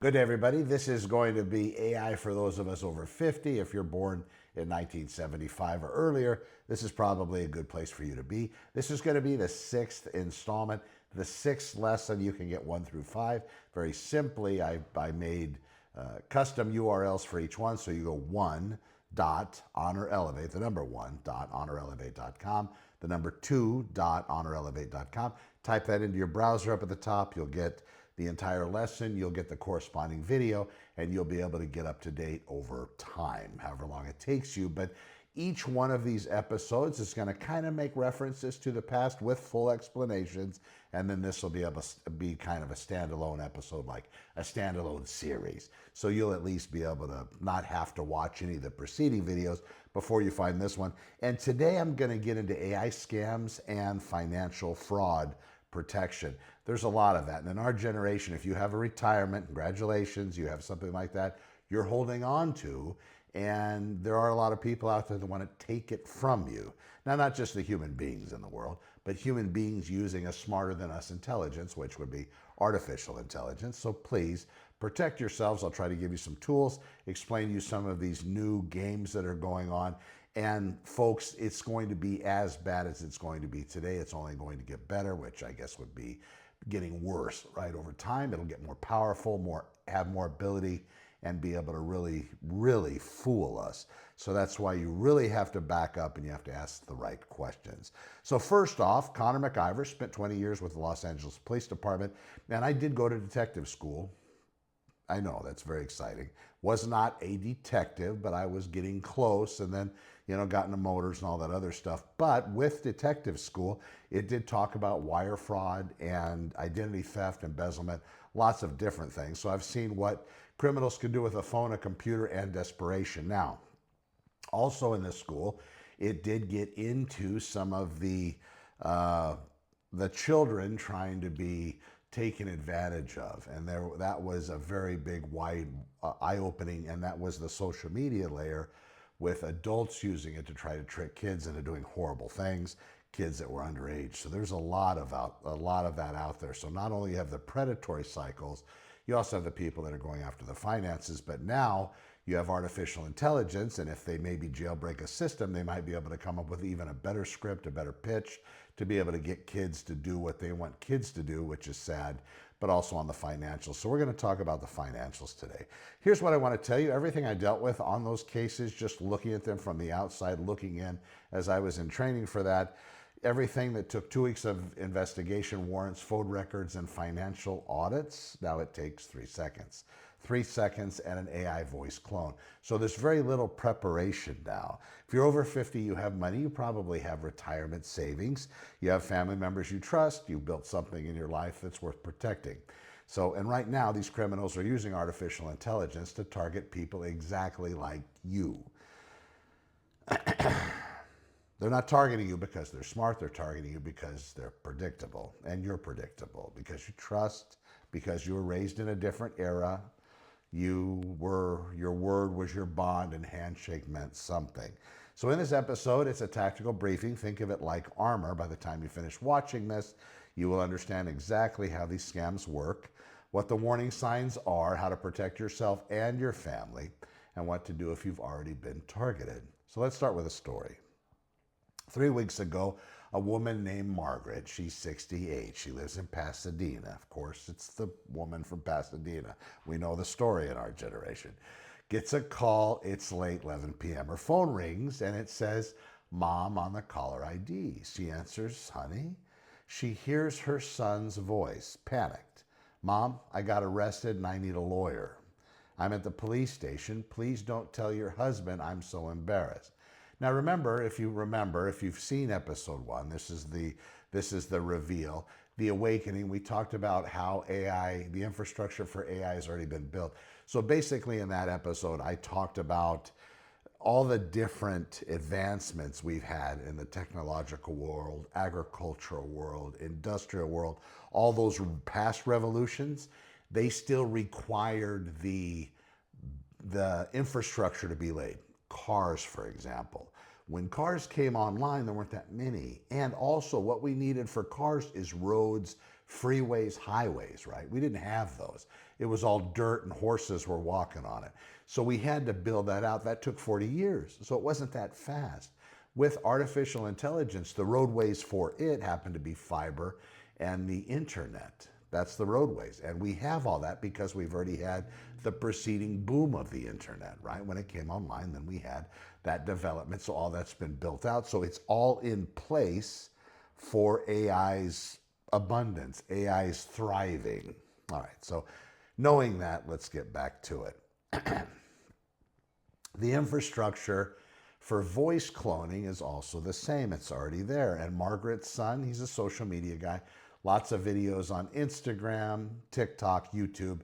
Good day, everybody. This is going to be AI for those of us over 50. If you're born in 1975 or earlier, this is probably a good place for you to be. This is going to be the sixth installment, the sixth lesson. You can get 1 through 5. Very simply, I made custom URLs for each one. So you go 1 dot honor elevate, the number 1 dot honorelevate.com, the number 2 dot honorelevate.com. Type that into your browser up at the top. You'll get the entire lesson, you'll get the corresponding video, and you'll be able to get up to date over time, however long it takes you. But each one of these episodes is going to kind of make references to the past with full explanations, and then this will be able to be kind of a standalone episode, like a standalone series. So you'll at least be able to not have to watch any of the preceding videos before you find this one. And today I'm going to get into AI scams and financial fraud protection. There's a lot of that. And in our generation, if you have a retirement, congratulations, you have something like that you're holding on to, and there are a lot of people out there that want to take it from you. Now, not just the human beings in the world, but human beings using a smarter than us intelligence, which would be artificial intelligence. So please protect yourselves. I'll try to give you some tools, explain to you some of these new games that are going on. And folks, it's going to be as bad as it's going to be today. It's only going to get better, which I guess would be getting worse, right? Over time, it'll get more powerful, have more ability, and be able to really, really fool us. So that's why you really have to back up and you have to ask the right questions. So first off, Connor McIver spent 20 years with the Los Angeles Police Department. And I did go to detective school. I know, that's very exciting. Was not a detective, but I was getting close, and then, got into motors and all that other stuff. But with detective school, it did talk about wire fraud and identity theft, embezzlement, lots of different things. So I've seen what criminals can do with a phone, a computer, and desperation. Now, also in this school, it did get into some of the children trying to be taken advantage of, and that was a very big, wide, eye-opening, and that was the social media layer, with adults using it to try to trick kids into doing horrible things, kids that were underage. So there's a lot of that out there. So not only you have the predatory cycles, you also have the people that are going after the finances, but now you have artificial intelligence, and if they maybe jailbreak a system, they might be able to come up with even a better script, a better pitch, to be able to get kids to do what they want kids to do, which is sad, but also on the financials. So we're going to talk about the financials today. Here's what I want to tell you. Everything I dealt with on those cases, just looking at them from the outside, looking in as I was in training for that, everything that took 2 weeks of investigation, warrants, phone records, and financial audits, now it takes 3 seconds. 3 seconds and an AI voice clone. So there's very little preparation now. If you're over 50, you have money, you probably have retirement savings, you have family members you trust, you built something in your life that's worth protecting. So, and right now, these criminals are using artificial intelligence to target people exactly like you. They're not targeting you because they're smart, they're targeting you because they're predictable, and you're predictable, because you trust, because you were raised in a different era. Your word was your bond, and handshake meant something. So in this episode, it's a tactical briefing. Think of it like armor. By the time you finish watching this, you will understand exactly how these scams work, what the warning signs are, how to protect yourself and your family, and what to do if you've already been targeted. So let's start with a story. 3 weeks ago, a woman named Margaret, she's 68. She lives in Pasadena. Of course, it's the woman from Pasadena. We know the story in our generation. Gets a call. It's late, 11 p.m. Her phone rings, and it says, "Mom" on the caller ID. She answers, "Honey." She hears her son's voice, panicked. "Mom, I got arrested and I need a lawyer. I'm at the police station. Please don't tell your husband. I'm so embarrassed." Now remember, if you've seen episode 1, this is the reveal, the awakening. We talked about how AI, the infrastructure for AI has already been built. So basically in that episode, I talked about all the different advancements we've had in the technological world, agricultural world, industrial world, all those past revolutions. They still required the infrastructure to be laid. Cars, for example. When cars came online, there weren't that many. And also what we needed for cars is roads, freeways, highways, right? We didn't have those. it was all dirt and horses were walking on it. So we had to build that out. That took 40 years. So it wasn't that fast. With artificial intelligence, the roadways for it happen to be fiber and the internet. That's the roadways. And we have all that because we've already had the preceding boom of the internet, right? When it came online, then we had that development. So all that's been built out. So it's all in place for AI's abundance, AI's thriving. All right, so knowing that, let's get back to it. The infrastructure for voice cloning is also the same. It's already there. And Margaret's son, he's a social media guy. Lots of videos on Instagram, TikTok, YouTube,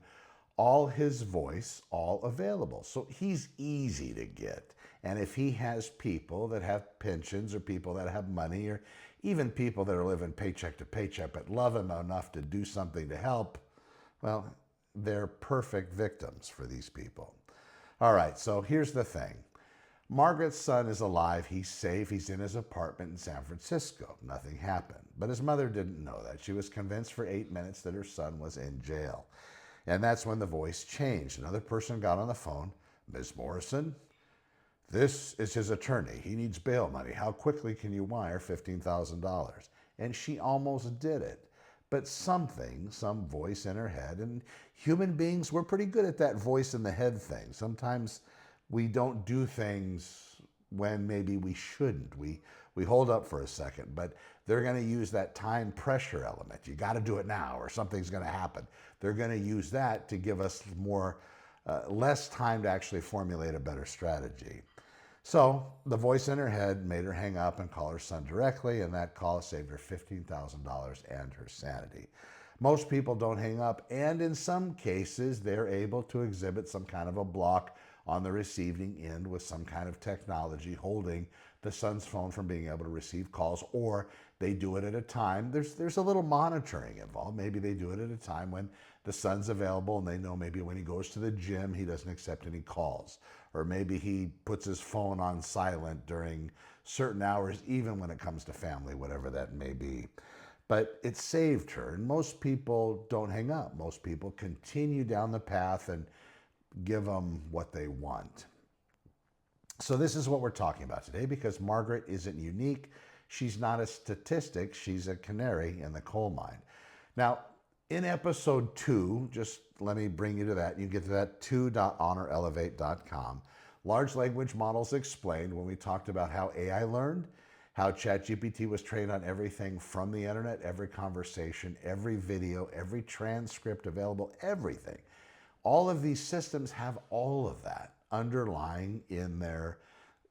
all his voice, all available. So he's easy to get. And if he has people that have pensions or people that have money or even people that are living paycheck to paycheck but love him enough to do something to help, well, they're perfect victims for these people. All right, so here's the thing. Margaret's son is alive, he's safe, he's in his apartment in San Francisco. Nothing happened. But his mother didn't know that. She was convinced for 8 minutes that her son was in jail. And that's when the voice changed. Another person got on the phone. Ms. Morrison, this is his attorney. He needs bail money. How quickly can you wire $15,000? And she almost did it. But some voice in her head, and human beings, we're pretty good at that voice in the head thing. Sometimes we don't do things when maybe we shouldn't. We hold up for a second, but they're going to use that time pressure element. You got to do it now or something's going to happen. They're going to use that to give us less time to actually formulate a better strategy. So the voice in her head made her hang up and call her son directly, and that call saved her $15,000 and her sanity. Most people don't hang up, and in some cases, they're able to exhibit some kind of a block on the receiving end with some kind of technology holding the son's phone from being able to receive calls, or they do it at a time. There's a little monitoring involved. Maybe they do it at a time when the son's available and they know maybe when he goes to the gym, he doesn't accept any calls. Or maybe he puts his phone on silent during certain hours, even when it comes to family, whatever that may be. But it saved her. And most people don't hang up. Most people continue down the path and give them what they want. So this is what we're talking about today because Margaret isn't unique. She's not a statistic. She's a canary in the coal mine. Now, in episode 2, just let me bring you to that. You get to that 2.honorelevate.com. Large language models explained when we talked about how AI learned, how ChatGPT was trained on everything from the internet, every conversation, every video, every transcript available, everything. All of these systems have all of that underlying in their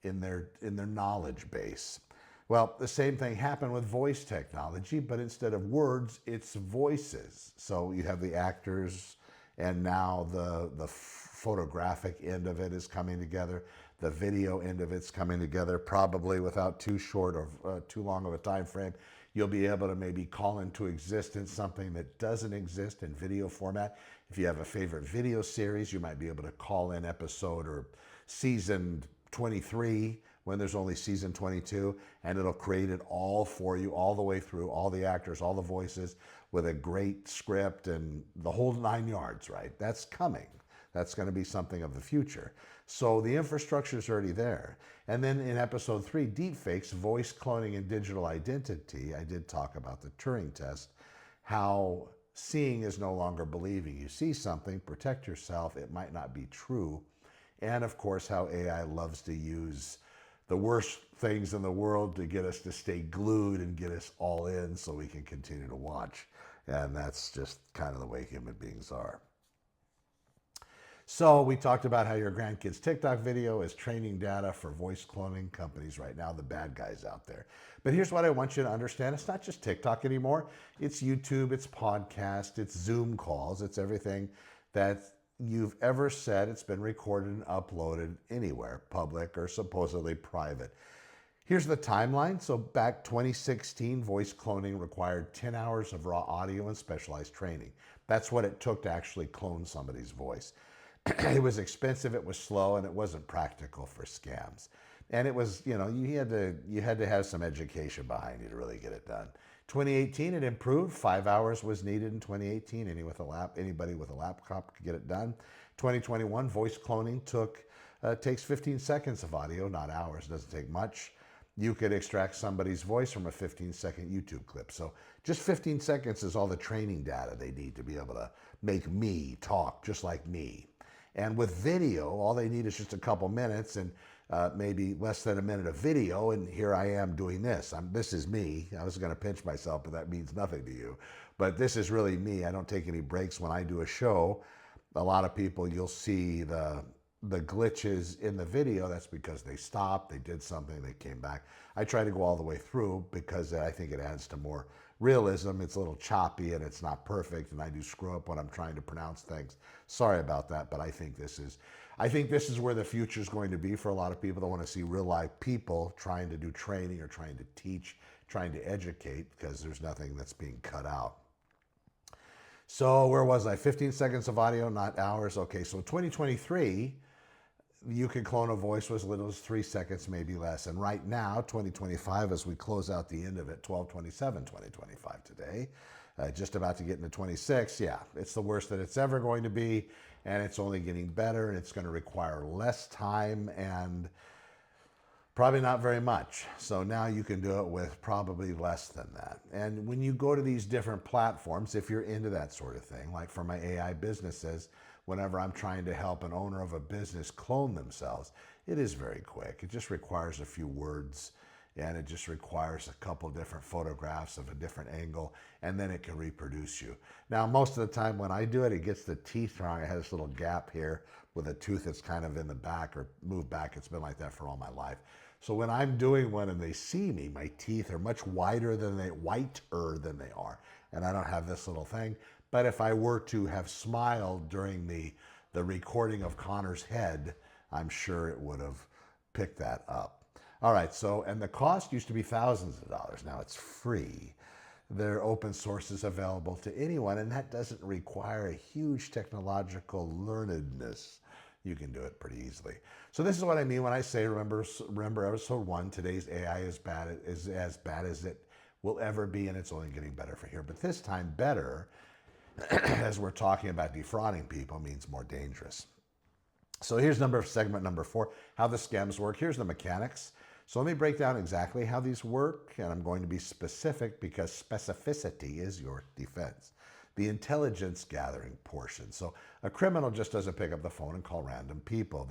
knowledge base. Well, the same thing happened with voice technology, but instead of words, it's voices. So you have the actors, and now the photographic end of it is coming together. The video end of it's coming together, probably without too short or too long of a time frame. You'll be able to maybe call into existence something that doesn't exist in video format. If you have a favorite video series, you might be able to call in episode or season 23 when there's only season 22, and it'll create it all for you, all the way through, all the actors, all the voices, with a great script and the whole 9 yards, right? That's coming. That's going to be something of the future. So the infrastructure is already there. And then in episode 3, Deepfakes, voice cloning and digital identity, I did talk about the Turing test, how seeing is no longer believing. You see something, protect yourself, it might not be true. And of course, how AI loves to use the worst things in the world to get us to stay glued and get us all in so we can continue to watch. And that's just kind of the way human beings are. So we talked about how your grandkid's TikTok video is training data for voice cloning companies right now, the bad guys out there. But here's what I want you to understand. It's not just TikTok anymore. It's YouTube, it's podcast, it's Zoom calls, it's everything that you've ever said. It's been recorded and uploaded anywhere, public or supposedly private. Here's the timeline. So back 2016, voice cloning required 10 hours of raw audio and specialized training. That's what it took to actually clone somebody's voice. It was expensive, it was slow, and it wasn't practical for scams. And it was, you had to have some education behind you to really get it done. 2018, it improved. 5 hours was needed in 2018. Anybody with a laptop could get it done. 2021, voice cloning takes 15 seconds of audio, not hours. Doesn't take much. You could extract somebody's voice from a 15-second YouTube clip. So just 15 seconds is all the training data they need to be able to make me talk just like me. And with video, all they need is just a couple minutes and maybe less than a minute of video, and here I am doing this. This is me. I was going to pinch myself, but that means nothing to you. But this is really me. I don't take any breaks when I do a show. A lot of people, you'll see the glitches in the video. That's because they stopped, they did something, they came back. I try to go all the way through because I think it adds to more realism. It's a little choppy and it's not perfect, and I do screw up when I'm trying to pronounce things. Sorry about that, but I think this is where the future is going to be for a lot of people that want to see real life people trying to do training or trying to teach, trying to educate, because there's nothing that's being cut out. So where was I? 15 seconds of audio, not hours. Okay, so 2023, you can clone a voice with as little as 3 seconds, maybe less. And right now, 2025, as we close out the end of it, 12/27/2025 today, just about to get into 26, yeah, it's the worst that it's ever going to be, and it's only getting better, and it's going to require less time and probably not very much. So now you can do it with probably less than that. And when you go to these different platforms, if you're into that sort of thing, like for my AI businesses, whenever I'm trying to help an owner of a business clone themselves, it is very quick. It just requires a few words, and it just requires a couple different photographs of a different angle, and then it can reproduce you. Now, most of the time when I do it, it gets the teeth wrong. I had this little gap here with a tooth that's kind of in the back or moved back. It's been like that for all my life. So when I'm doing one and they see me, my teeth are much whiter than they are. And I don't have this little thing. But if I were to have smiled during the recording of Connor's head, I'm sure it would have picked that up. All right, so, and the cost used to be thousands of dollars. Now it's free. There are open sources available to anyone, and that doesn't require a huge technological learnedness. You can do it pretty easily. So this is what I mean when I say, remember episode 1, today's AI is as bad as it will ever be, and it's only getting better from here. But this time, better, as we're talking about defrauding people, means more dangerous. So here's segment number 4, how the scams work. Here's the mechanics. So let me break down exactly how these work, and I'm going to be specific because specificity is your defense. The intelligence gathering portion. So a criminal just doesn't pick up the phone and call random people.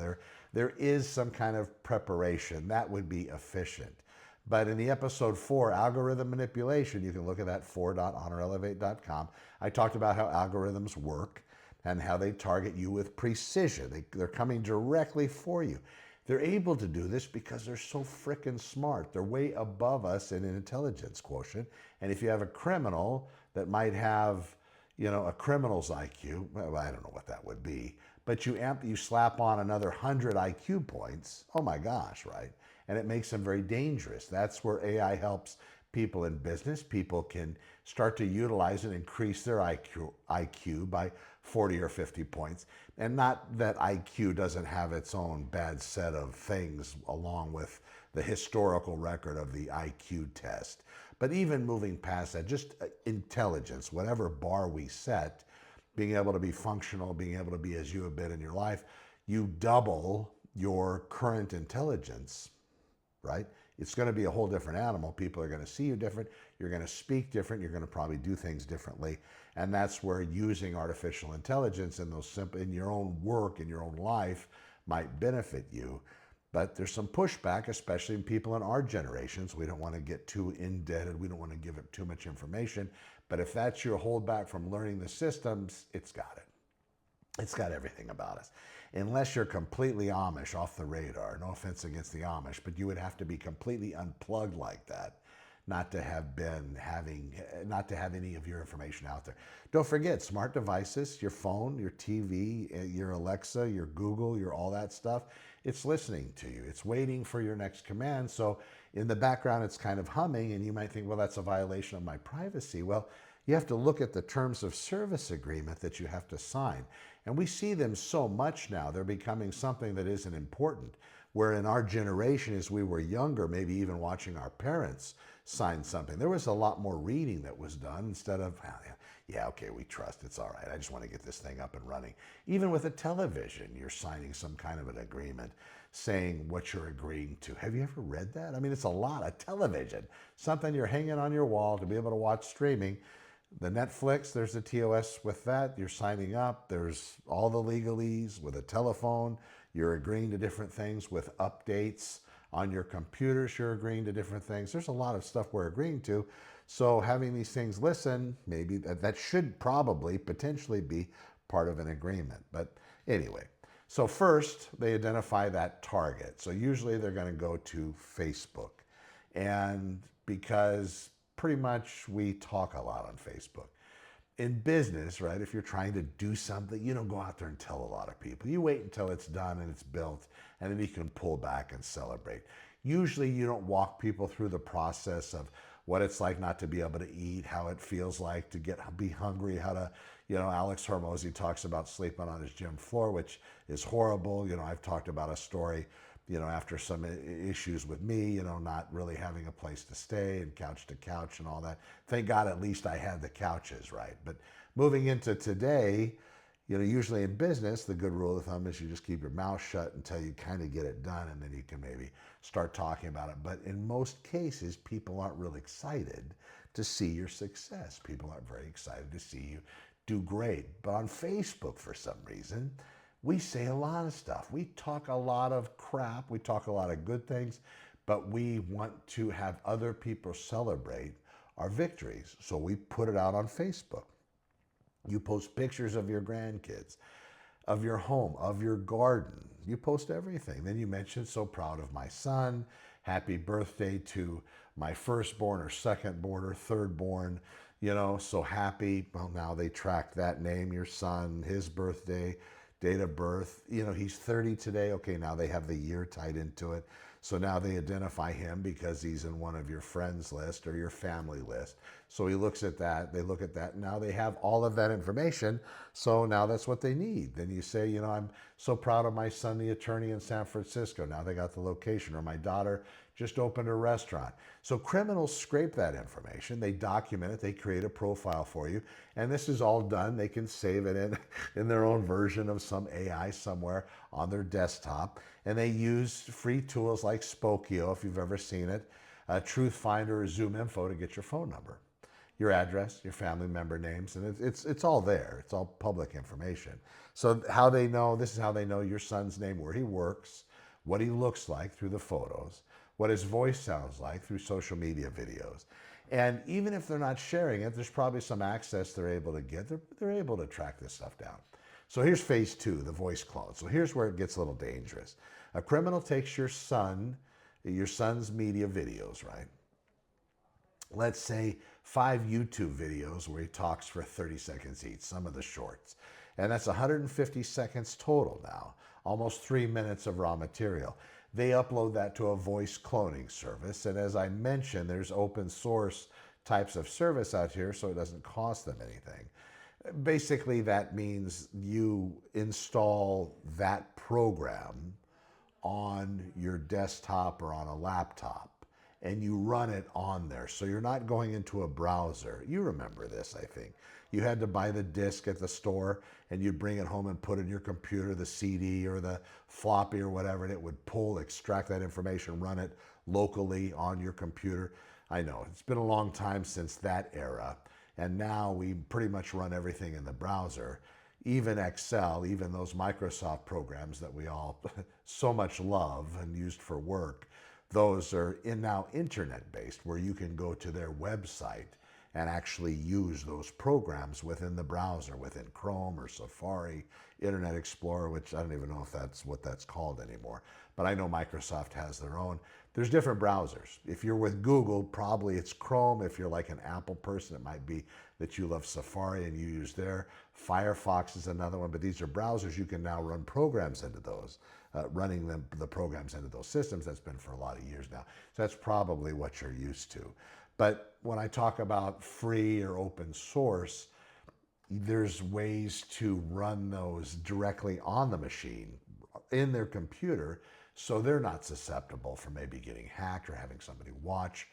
There is some kind of preparation. That would be efficient. But in the episode 4, algorithm manipulation, you can look at that 4.honorelevate.com. I talked about how algorithms work and how they target you with precision. They're coming directly for you. They're able to do this because they're so frickin' smart. They're way above us in an intelligence quotient. And if you have a criminal that might have, a criminal's IQ, well, I don't know what that would be, but you slap on another 100 IQ points, oh my gosh, right? And it makes them very dangerous. That's where AI helps people in business. People can start to utilize and increase their IQ by 40 or 50 points. And not that IQ doesn't have its own bad set of things along with the historical record of the IQ test. But even moving past that, just intelligence, whatever bar we set, being able to be functional, being able to be as you have been in your life, you double your current intelligence, right? It's going to be a whole different animal. People are going to see you different. You're going to speak different. You're going to probably do things differently. And that's where using artificial intelligence in your own work, in your own life, might benefit you. But there's some pushback, especially in people in our generations. We don't want to get too indebted. We don't want to give it too much information. But if that's your holdback from learning the systems, it's got it. It's got everything about us. Unless you're completely Amish, off the radar. No offense against the Amish, but you would have to be completely unplugged like that not to have any of your information out there. Don't forget, smart devices, your phone, your TV, your Alexa, your Google, your all that stuff, it's listening to you. It's waiting for your next command. So in the background, it's kind of humming, and you might think, well, that's a violation of my privacy. Well, you have to look at the terms of service agreement that you have to sign. And we see them so much now, they're becoming something that isn't important. Where in our generation, as we were younger, maybe even watching our parents sign something, there was a lot more reading that was done instead of, "Ah, yeah, okay, we trust, it's all right. I just want to get this thing up and running." Even with a television, you're signing some kind of an agreement saying what you're agreeing to. Have you ever read that? I mean, it's a lot. A television, something you're hanging on your wall to be able to watch streaming. The Netflix, there's a TOS with that. You're signing up. There's all the legalese with a telephone. You're agreeing to different things with updates on your computers. You're agreeing to different things. There's a lot of stuff we're agreeing to. So having these things listen, maybe that should probably potentially be part of an agreement. But anyway, so first they identify that target. So usually they're going to go to Facebook. And because pretty much we talk a lot on Facebook. In business, right, if you're trying to do something, you don't go out there and tell a lot of people. You wait until it's done and it's built, and then you can pull back and celebrate. Usually you don't walk people through the process of what it's like not to be able to eat, how it feels like to be hungry, how to, Alex Hormozy talks about sleeping on his gym floor, which is horrible. I've talked about a story, after some issues with me, not really having a place to stay and couch to couch and all that. Thank God at least I had the couches, right? But moving into today, usually in business, the good rule of thumb is you just keep your mouth shut until you kind of get it done, and then you can maybe start talking about it. But in most cases, people aren't really excited to see your success. People aren't very excited to see you do great. But on Facebook, for some reason, we say a lot of stuff. We talk a lot of crap. We talk a lot of good things, but we want to have other people celebrate our victories. So we put it out on Facebook. You post pictures of your grandkids, of your home, of your garden. You post everything. Then you mention, "So proud of my son. Happy birthday to my firstborn or secondborn or thirdborn. So happy." Well, now they track that name, your son, his birthday, date of birth. He's 30 today. Okay, now they have the year tied into it. So now they identify him because he's in one of your friends list or your family list. So he looks at that, they look at that. Now they have all of that information. So now that's what they need. Then you say, "I'm so proud of my son, the attorney in San Francisco." Now they got the location. Or, "My daughter just opened a restaurant." So criminals scrape that information. They document it. They create a profile for you. And this is all done. They can save it in their own version of some AI somewhere on their desktop. And they use free tools like Spokio, if you've ever seen it, Truth Finder or Zoom Info to get your phone number, your address, your family member names, and it's all there. It's all public information. So this is how they know your son's name, where he works, what he looks like through the photos, what his voice sounds like through social media videos. And even if they're not sharing it, there's probably some access they're able to get. They're able to track this stuff down. So here's phase 2, the voice clone. So here's where it gets a little dangerous. A criminal takes your son's media videos, right? Let's say 5 YouTube videos where he talks for 30 seconds each, some of the shorts. And that's 150 seconds total now, almost 3 minutes of raw material. They upload that to a voice cloning service. And as I mentioned, there's open source types of service out here, so it doesn't cost them anything. Basically, that means you install that program on your desktop or on a laptop, and you run it on there. So you're not going into a browser. You remember this, I think. You had to buy the disc at the store, and you'd bring it home and put it in your computer, the CD or the floppy or whatever, and it would extract that information, run it locally on your computer. I know, it's been a long time since that era. And now we pretty much run everything in the browser. Even Excel, even those Microsoft programs that we all so much love and used for work, those are now internet-based, where you can go to their website and actually use those programs within the browser, within Chrome or Safari, Internet Explorer, which I don't even know if that's what that's called anymore. But I know Microsoft has their own. There's different browsers. If you're with Google, probably it's Chrome. If you're like an Apple person, it might be that you love Safari and you use their. Firefox is another one, but these are browsers. You can now run programs into those, running the programs into those systems. That's been for a lot of years now. So that's probably what you're used to. But when I talk about free or open source, there's ways to run those directly on the machine in their computer So they're not susceptible for maybe getting hacked or having somebody watch.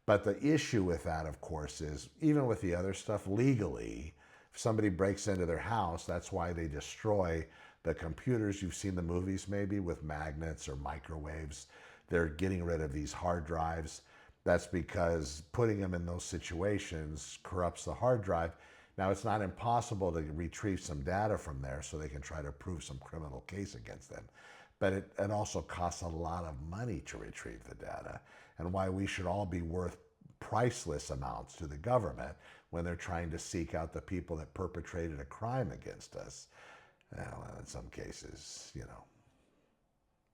But the issue with that, of course, is even with the other stuff, legally, if somebody breaks into their house, that's why they destroy the computers. You've seen the movies maybe with magnets or microwaves. They're getting rid of these hard drives. That's because putting them in those situations corrupts the hard drive. Now, it's not impossible to retrieve some data from there so they can try to prove some criminal case against them. But it also costs a lot of money to retrieve the data, and why we should all be worth priceless amounts to the government when they're trying to seek out the people that perpetrated a crime against us. Well, in some cases,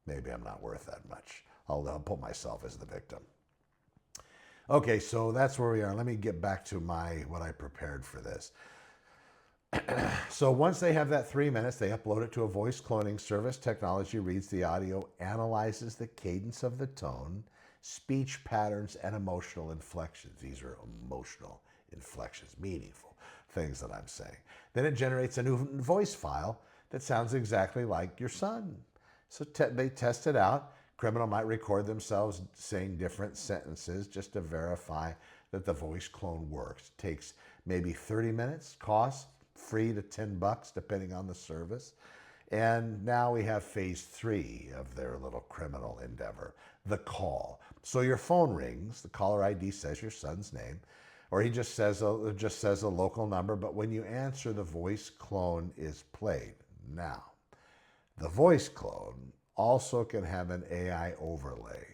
maybe I'm not worth that much. I'll put myself as the victim. Okay, so that's where we are. Let me get back to what I prepared for this. So once they have that 3 minutes, they upload it to a voice cloning service. Technology reads the audio, analyzes the cadence of the tone, speech patterns, and emotional inflections. These are emotional inflections, meaningful things that I'm saying. Then it generates a new voice file that sounds exactly like your son. So they test it out. Criminal might record themselves saying different sentences just to verify that the voice clone works. Takes maybe 30 minutes, costs free to $10 depending on the service. And now we have phase 3 of their little criminal endeavor, the call. So your phone rings, the caller ID says your son's name, or he just says a local number, but when you answer, the voice clone is played. Now, the voice clone also can have an AI overlay.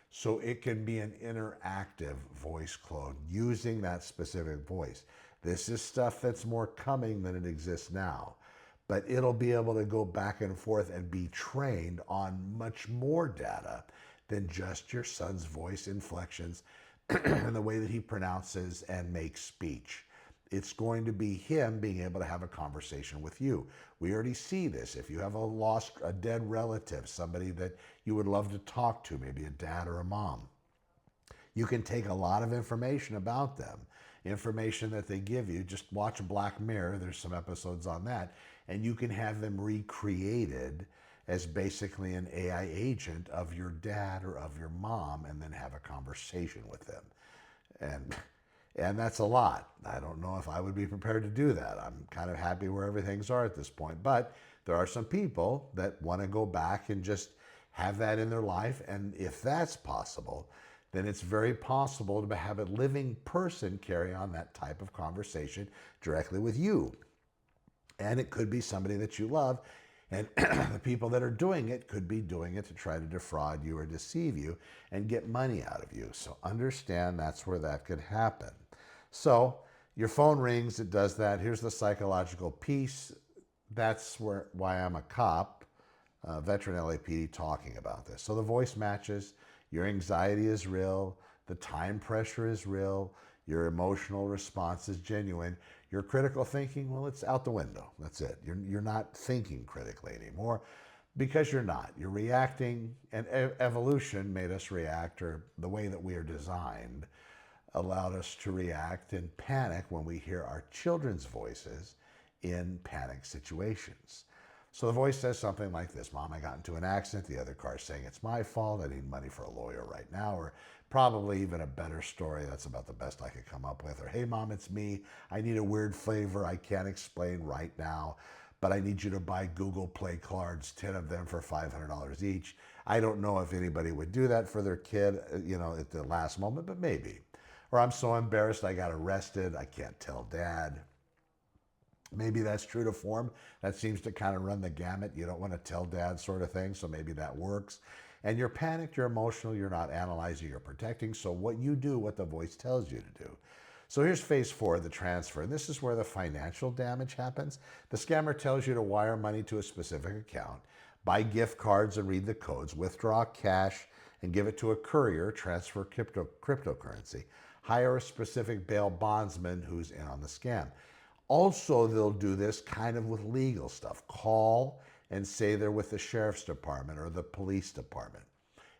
So it can be an interactive voice clone using that specific voice. This is stuff that's more coming than it exists now. But it'll be able to go back and forth and be trained on much more data than just your son's voice inflections and the way that he pronounces and makes speech. It's going to be him being able to have a conversation with you. We already see this. If you have a dead relative, somebody that you would love to talk to, maybe a dad or a mom, you can take a lot of information about them, information that they give you. Just watch Black Mirror. There's some episodes on that. And you can have them recreated as basically an AI agent of your dad or of your mom, and then have a conversation with them. And that's a lot. I don't know if I would be prepared to do that. I'm kind of happy where everything's are at this point. But there are some people that want to go back and just have that in their life. And if that's possible, then it's very possible to have a living person carry on that type of conversation directly with you. And it could be somebody that you love. And the people that are doing it could be doing it to try to defraud you or deceive you and get money out of you. So understand that's where that could happen. So your phone rings, it does that. Here's the psychological piece. That's why I'm a cop, veteran LAPD, talking about this. So the voice matches, your anxiety is real, the time pressure is real, your emotional response is genuine. Your critical thinking, well, it's out the window. That's it. You're not thinking critically anymore because you're not. You're reacting, and evolution made us react, or the way that we are designed allowed us to react and panic when we hear our children's voices in panic situations. So the voice says something like this: Mom, I got into an accident. The other car's saying it's my fault. I need money for a lawyer right now. Or probably even a better story. That's about the best I could come up with. Or, hey, Mom, it's me. I need a weird flavor I can't explain right now, but I need you to buy Google Play cards, 10 of them for $500 each. I don't know if anybody would do that for their kid, at the last moment, but maybe. Or, I'm so embarrassed I got arrested. I can't tell Dad. Maybe that's true to form. That seems to kind of run the gamut. You don't want to tell Dad, sort of thing. So maybe that works. And you're panicked, you're emotional, you're not analyzing, you're protecting. So what you do, what the voice tells you to do. So here's phase 4, the transfer. And this is where the financial damage happens. The scammer tells you to wire money to a specific account, buy gift cards and read the codes, withdraw cash and give it to a courier, transfer cryptocurrency, hire a specific bail bondsman who's in on the scam. Also, they'll do this kind of with legal stuff. Call and say they're with the sheriff's department or the police department.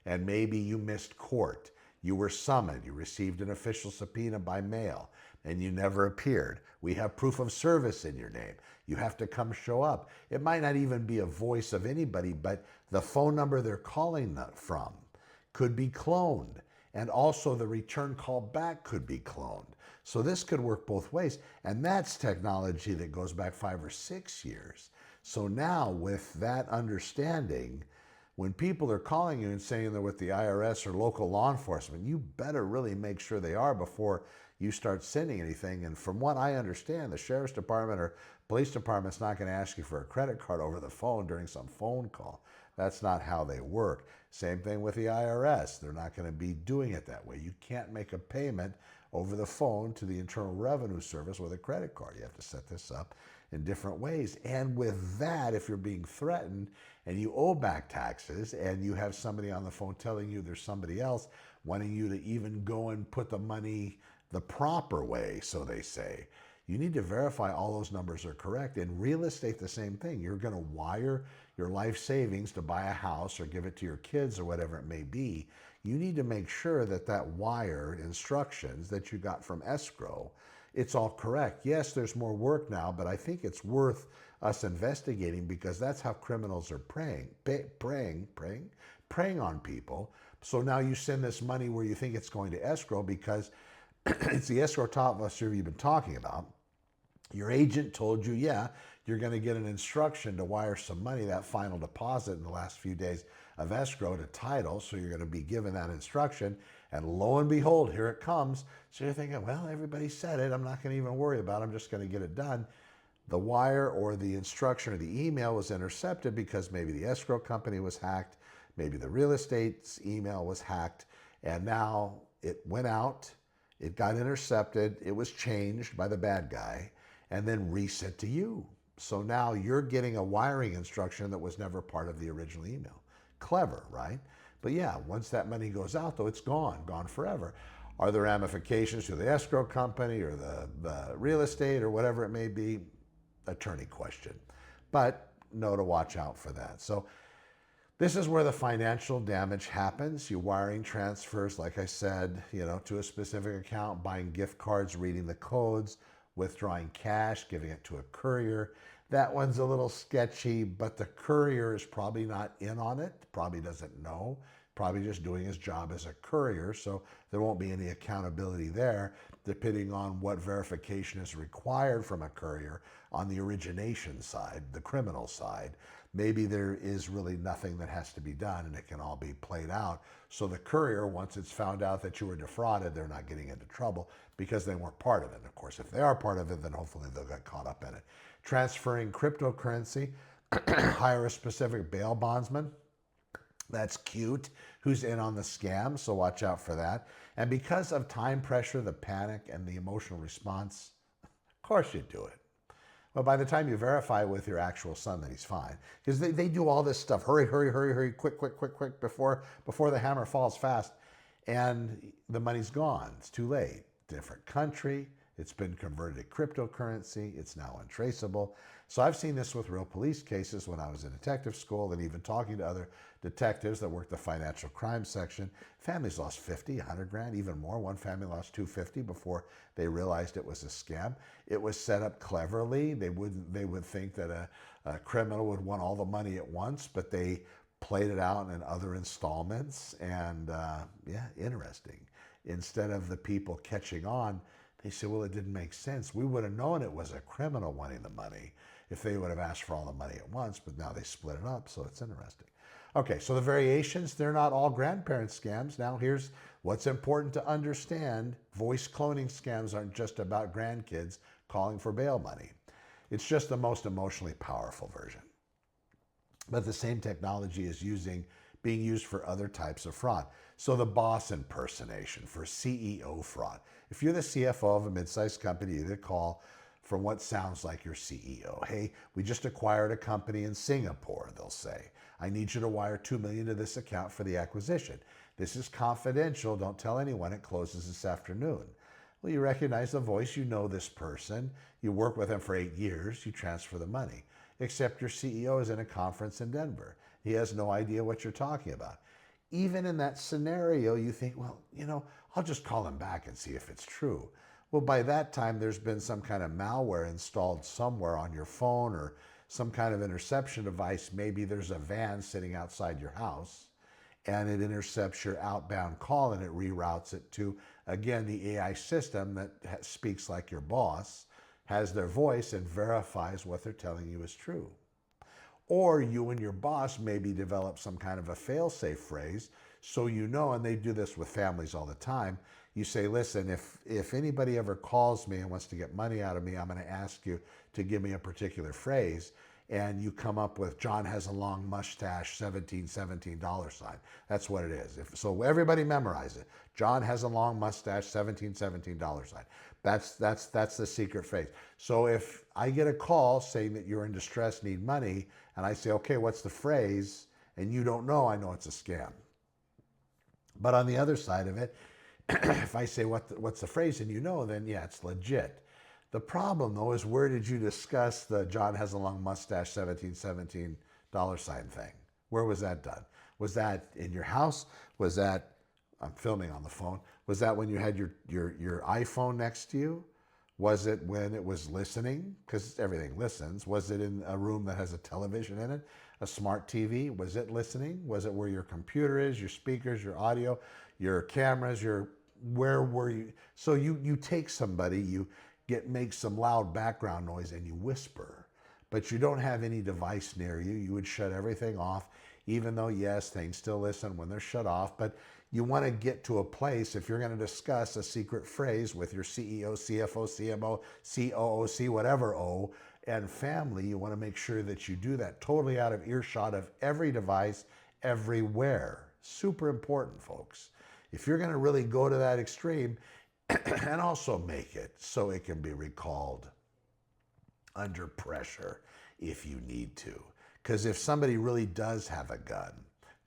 And maybe you missed court. You were summoned. You received an official subpoena by mail. and you never appeared. We have proof of service in your name. You have to come show up. It might not even be a voice of anybody, but the phone number they're calling from could be cloned. And also the return call back could be cloned. So this could work both ways. And that's technology that goes back 5 or 6 years. So now with that understanding, when people are calling you and saying they're with the IRS or local law enforcement, you better really make sure they are before you start sending anything. And from what I understand, the sheriff's department or police department's not going to ask you for a credit card over the phone during some phone call. That's not how they work. Same thing with the IRS. They're not going to be doing it that way. You can't make a payment over the phone to the Internal Revenue Service with a credit card. You have to set this up in different ways. And with that, if you're being threatened and you owe back taxes and you have somebody on the phone telling you there's somebody else wanting you to even go and put the money the proper way, so they say, you need to verify all those numbers are correct. In real estate, the same thing. You're going to wire your life savings to buy a house or give it to your kids or whatever it may be. You need to make sure that that wire instructions that you got from escrow, it's all correct. Yes, there's more work now, but I think it's worth us investigating because that's how criminals are preying on people. So now you send this money where you think it's going to escrow because it's the escrow officer you've been talking about. Your agent told you, yeah, you're going to get an instruction to wire some money, that final deposit in the last few days of escrow to title. So you're going to be given that instruction. And lo and behold, here it comes. So you're thinking, well, everybody said it. I'm not going to even worry about it. I'm just going to get it done. The wire or the instruction or the email was intercepted because maybe the escrow company was hacked. Maybe the real estate's email was hacked. And now it went out. It got intercepted. It was changed by the bad guy and then reset to you. So now you're getting a wiring instruction that was never part of the original email. Clever, right? But yeah, once that money goes out, though, it's gone forever. Are there ramifications to the escrow company or the real estate or whatever it may be? Attorney question. But know to watch out for that. So this is where the financial damage happens. You wiring transfers, like I said, to a specific account, buying gift cards, reading the codes, withdrawing cash, giving it to a courier. That one's a little sketchy, but the courier is probably not in on it, probably doesn't know, probably just doing his job as a courier, so there won't be any accountability there, depending on what verification is required from a courier on the origination side, the criminal side. Maybe there is really nothing that has to be done and it can all be played out. So the courier, once it's found out that you were defrauded, they're not getting into trouble because they weren't part of it. Of course, if they are part of it, then hopefully they'll get caught up in it. Transferring cryptocurrency, hire a specific bail bondsman. That's cute. Who's in on the scam, so watch out for that. And because of time pressure, the panic, and the emotional response, of course you do it. But by the time you verify with your actual son that he's fine, because they do all this stuff, hurry, quick, before the hammer falls fast, and the money's gone. It's too late. Different country, it's been converted to cryptocurrency, it's now untraceable. So I've seen this with real police cases when I was in detective school and even talking to other detectives that worked the financial crime section. Families lost 50, 100 grand, even more. One family lost 250 before they realized it was a scam. It was set up cleverly. They would think that a criminal would want all the money at once, but they played it out in other installments. And yeah, interesting. Instead of the people catching on, they said, well, it didn't make sense. We would have known it was a criminal wanting the money if they would have asked for all the money at once, but now they split it up, so it's interesting. Okay, so the variations, they're not all grandparent scams. Now here's what's important to understand. Voice cloning scams aren't just about grandkids calling for bail money. It's just the most emotionally powerful version. But the same technology is being used for other types of fraud. So the boss impersonation for CEO fraud. If you're the CFO of a mid-sized company, you get a call from what sounds like your CEO. Hey, we just acquired a company in Singapore, they'll say. I need you to wire $2 million to this account for the acquisition. This is confidential. Don't tell anyone. It closes this afternoon. Well, you recognize the voice. You know this person. You work with them for 8 years. You transfer the money. Except your CEO is in a conference in Denver. He has no idea what you're talking about. Even in that scenario, you think, well, I'll just call him back and see if it's true. Well, by that time, there's been some kind of malware installed somewhere on your phone or some kind of interception device. Maybe there's a van sitting outside your house and it intercepts your outbound call and it reroutes it to, again, the AI system that speaks like your boss, has their voice and verifies what they're telling you is true. Or you and your boss maybe develop some kind of a fail-safe phrase so you know, and they do this with families all the time. You say, listen, if anybody ever calls me and wants to get money out of me, I'm going to ask you to give me a particular phrase. And you come up with John has a long mustache, $1717 sign. That's what it is. So everybody memorize it. John has a long mustache, $1717 sign. That's the secret phrase. So if I get a call saying that you're in distress, need money, and I say, okay, what's the phrase? And you don't know, I know it's a scam. But on the other side of it, if I say what's the phrase and you know, then yeah, it's legit. The problem though is, where did you discuss the John has a long mustache $1717 sign thing? Where was that done? Was that in your house? Was that, I'm filming on the phone, was that when you had your iPhone next to you? Was it when it was listening? Because everything listens. Was it in a room that has a television in it? A smart TV? Was it listening? Was it where your computer is, your speakers, your audio, your cameras, where were you? So you take somebody, you make some loud background noise and you whisper, but you don't have any device near you. You would shut everything off, even though yes, things still listen when they're shut off, but you want to get to a place, if you're going to discuss a secret phrase with your CEO, CFO, CMO, COOC, whatever O, and family, you want to make sure that you do that totally out of earshot of every device, everywhere. Super important, folks. If you're going to really go to that extreme, and also make it so it can be recalled under pressure if you need to. Because if somebody really does have a gun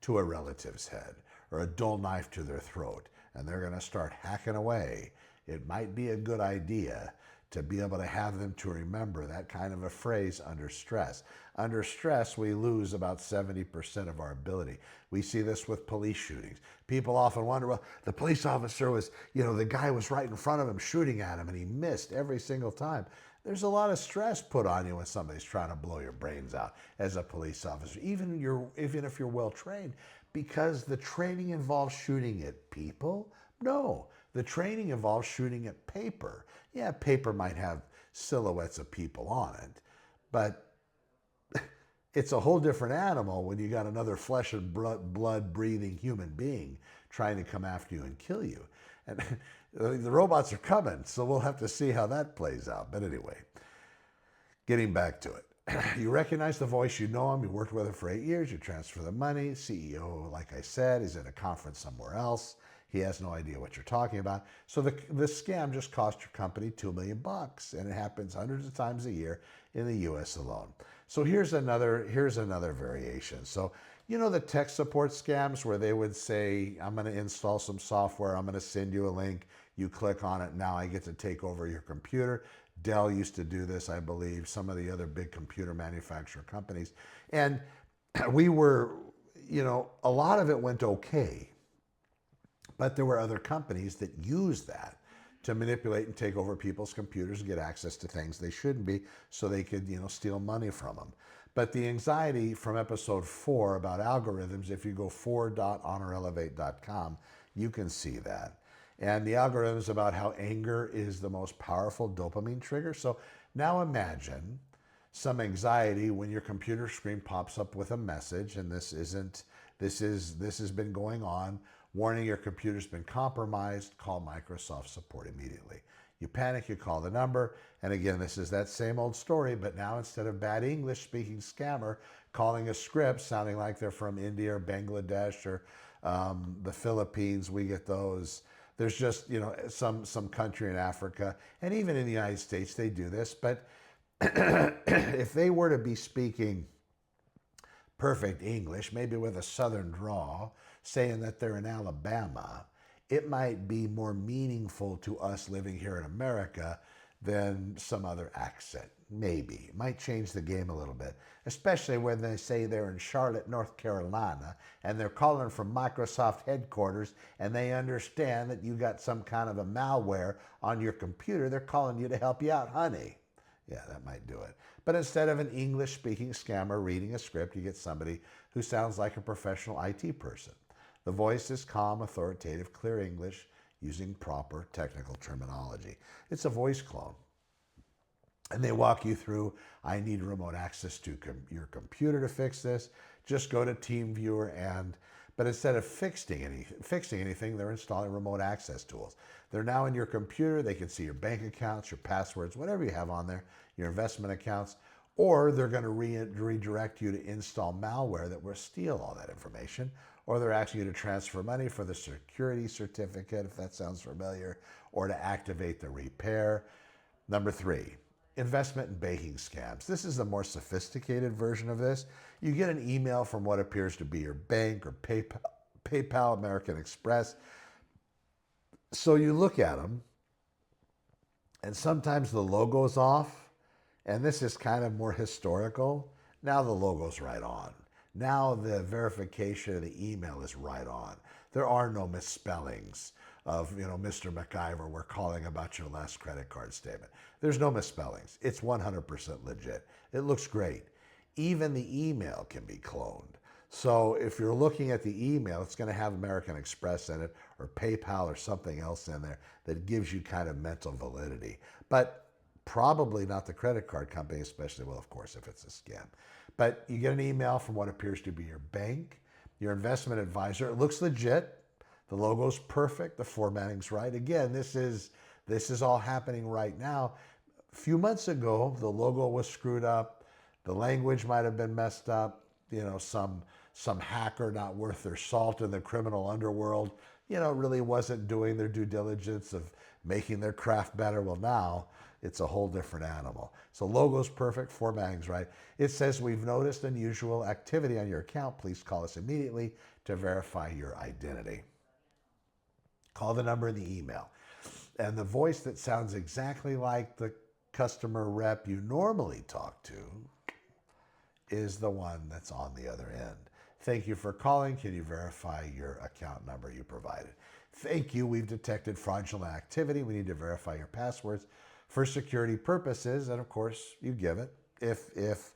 to a relative's head or a dull knife to their throat and they're going to start hacking away, it might be a good idea to be able to have them to remember that kind of a phrase under stress. Under stress, we lose about 70% of our ability. We see this with police shootings. People often wonder, well, the police officer was, the guy was right in front of him shooting at him and he missed every single time. There's a lot of stress put on you when somebody's trying to blow your brains out as a police officer, even if you're well trained, because the training involves shooting at people. No, the training involves shooting at paper. Yeah, paper might have silhouettes of people on it, but it's a whole different animal when you got another flesh and blood breathing human being trying to come after you and kill you. And the robots are coming, so we'll have to see how that plays out. But anyway, getting back to it. You recognize the voice, you know him, you worked with him for 8 years, you transfer the money. CEO, like I said, is at a conference somewhere else. He has no idea what you're talking about. So the scam just cost your company $2 million, and it happens hundreds of times a year in the US alone. So here's another variation. So the tech support scams where they would say, I'm going to install some software, I'm going to send you a link, you click on it, now I get to take over your computer. Dell used to do this, I believe, some of the other big computer manufacturer companies. And we were, a lot of it went okay. But there were other companies that used that to manipulate and take over people's computers and get access to things they shouldn't be so they could, steal money from them. But the anxiety from episode 4 about algorithms, if you go 4.honorelevate.com, you can see that. And the algorithms about how anger is the most powerful dopamine trigger. So now imagine some anxiety when your computer screen pops up with a message, and this has been going on, warning your computer's been compromised, call Microsoft support immediately. You panic, you call the number, and again, this is that same old story, but now instead of bad English speaking scammer calling a script sounding like they're from India or Bangladesh or the Philippines, we get those. There's just, some country in Africa, and even in the United States, they do this, but if they were to be speaking perfect English, maybe with a southern drawl, saying that they're in Alabama, it might be more meaningful to us living here in America than some other accent. maybe. It might change the game a little bit, especially when they say they're in Charlotte, North Carolina, and they're calling from Microsoft headquarters, and they understand that you got some kind of a malware on your computer. They're calling you to help you out, honey. Yeah, that might do it. But instead of an English-speaking scammer reading a script, you get somebody who sounds like a professional IT person. The voice is calm, authoritative, clear English, using proper technical terminology. It's a voice clone. And they walk you through, I need remote access to your computer to fix this. Just go to TeamViewer but instead of fixing anything, they're installing remote access tools. They're now in your computer. They can see your bank accounts, your passwords, whatever you have on there, your investment accounts, or they're going to redirect you to install malware that will steal all that information, or they're asking you to transfer money for the security certificate, if that sounds familiar, or to activate the repair. Number 3, investment and banking scams. This is the more sophisticated version of this. You get an email from what appears to be your bank or PayPal, American Express. So you look at them, and sometimes the logo's off, and this is kind of more historical. Now the logo's right on. Now the verification of the email is right on. There are no misspellings of, Mr. McIver, we're calling about your last credit card statement. There's no misspellings. It's 100% legit. It looks great. Even the email can be cloned. So if you're looking at the email, it's going to have American Express in it or PayPal or something else in there that gives you kind of mental validity. But probably not the credit card company, especially, well, of course, if it's a scam. But you get an email from what appears to be your bank, your investment advisor. It looks legit. The logo's perfect. The formatting's right. Again, this is all happening right now. A few months ago, the logo was screwed up. The language might have been messed up. Some hacker not worth their salt in the criminal underworld, really wasn't doing their due diligence of making their craft better. Well, now it's a whole different animal. So logo's perfect, formatting's right. It says, we've noticed unusual activity on your account. Please call us immediately to verify your identity. Call the number in the email. And the voice that sounds exactly like the customer rep you normally talk to is the one that's on the other end. Thank you for calling. Can you verify your account number you provided? Thank you. We've detected fraudulent activity. We need to verify your passwords for security purposes. And of course, you give it if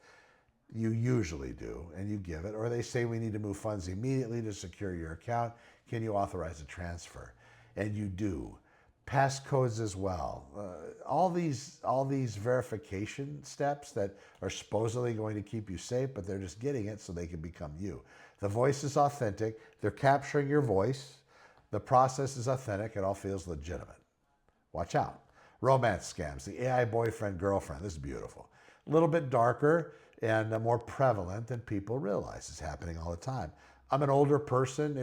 you usually do, and you give it. Or they say we need to move funds immediately to secure your account. Can you authorize a transfer? And you do. Passcodes as well. All these verification steps that are supposedly going to keep you safe, but they're just getting it so they can become you. The voice is authentic. They're capturing your voice. The process is authentic. It all feels legitimate. Watch out. Romance scams. The AI boyfriend, girlfriend. This is beautiful. A little bit darker and more prevalent than people realize. It's happening all the time. I'm an older person,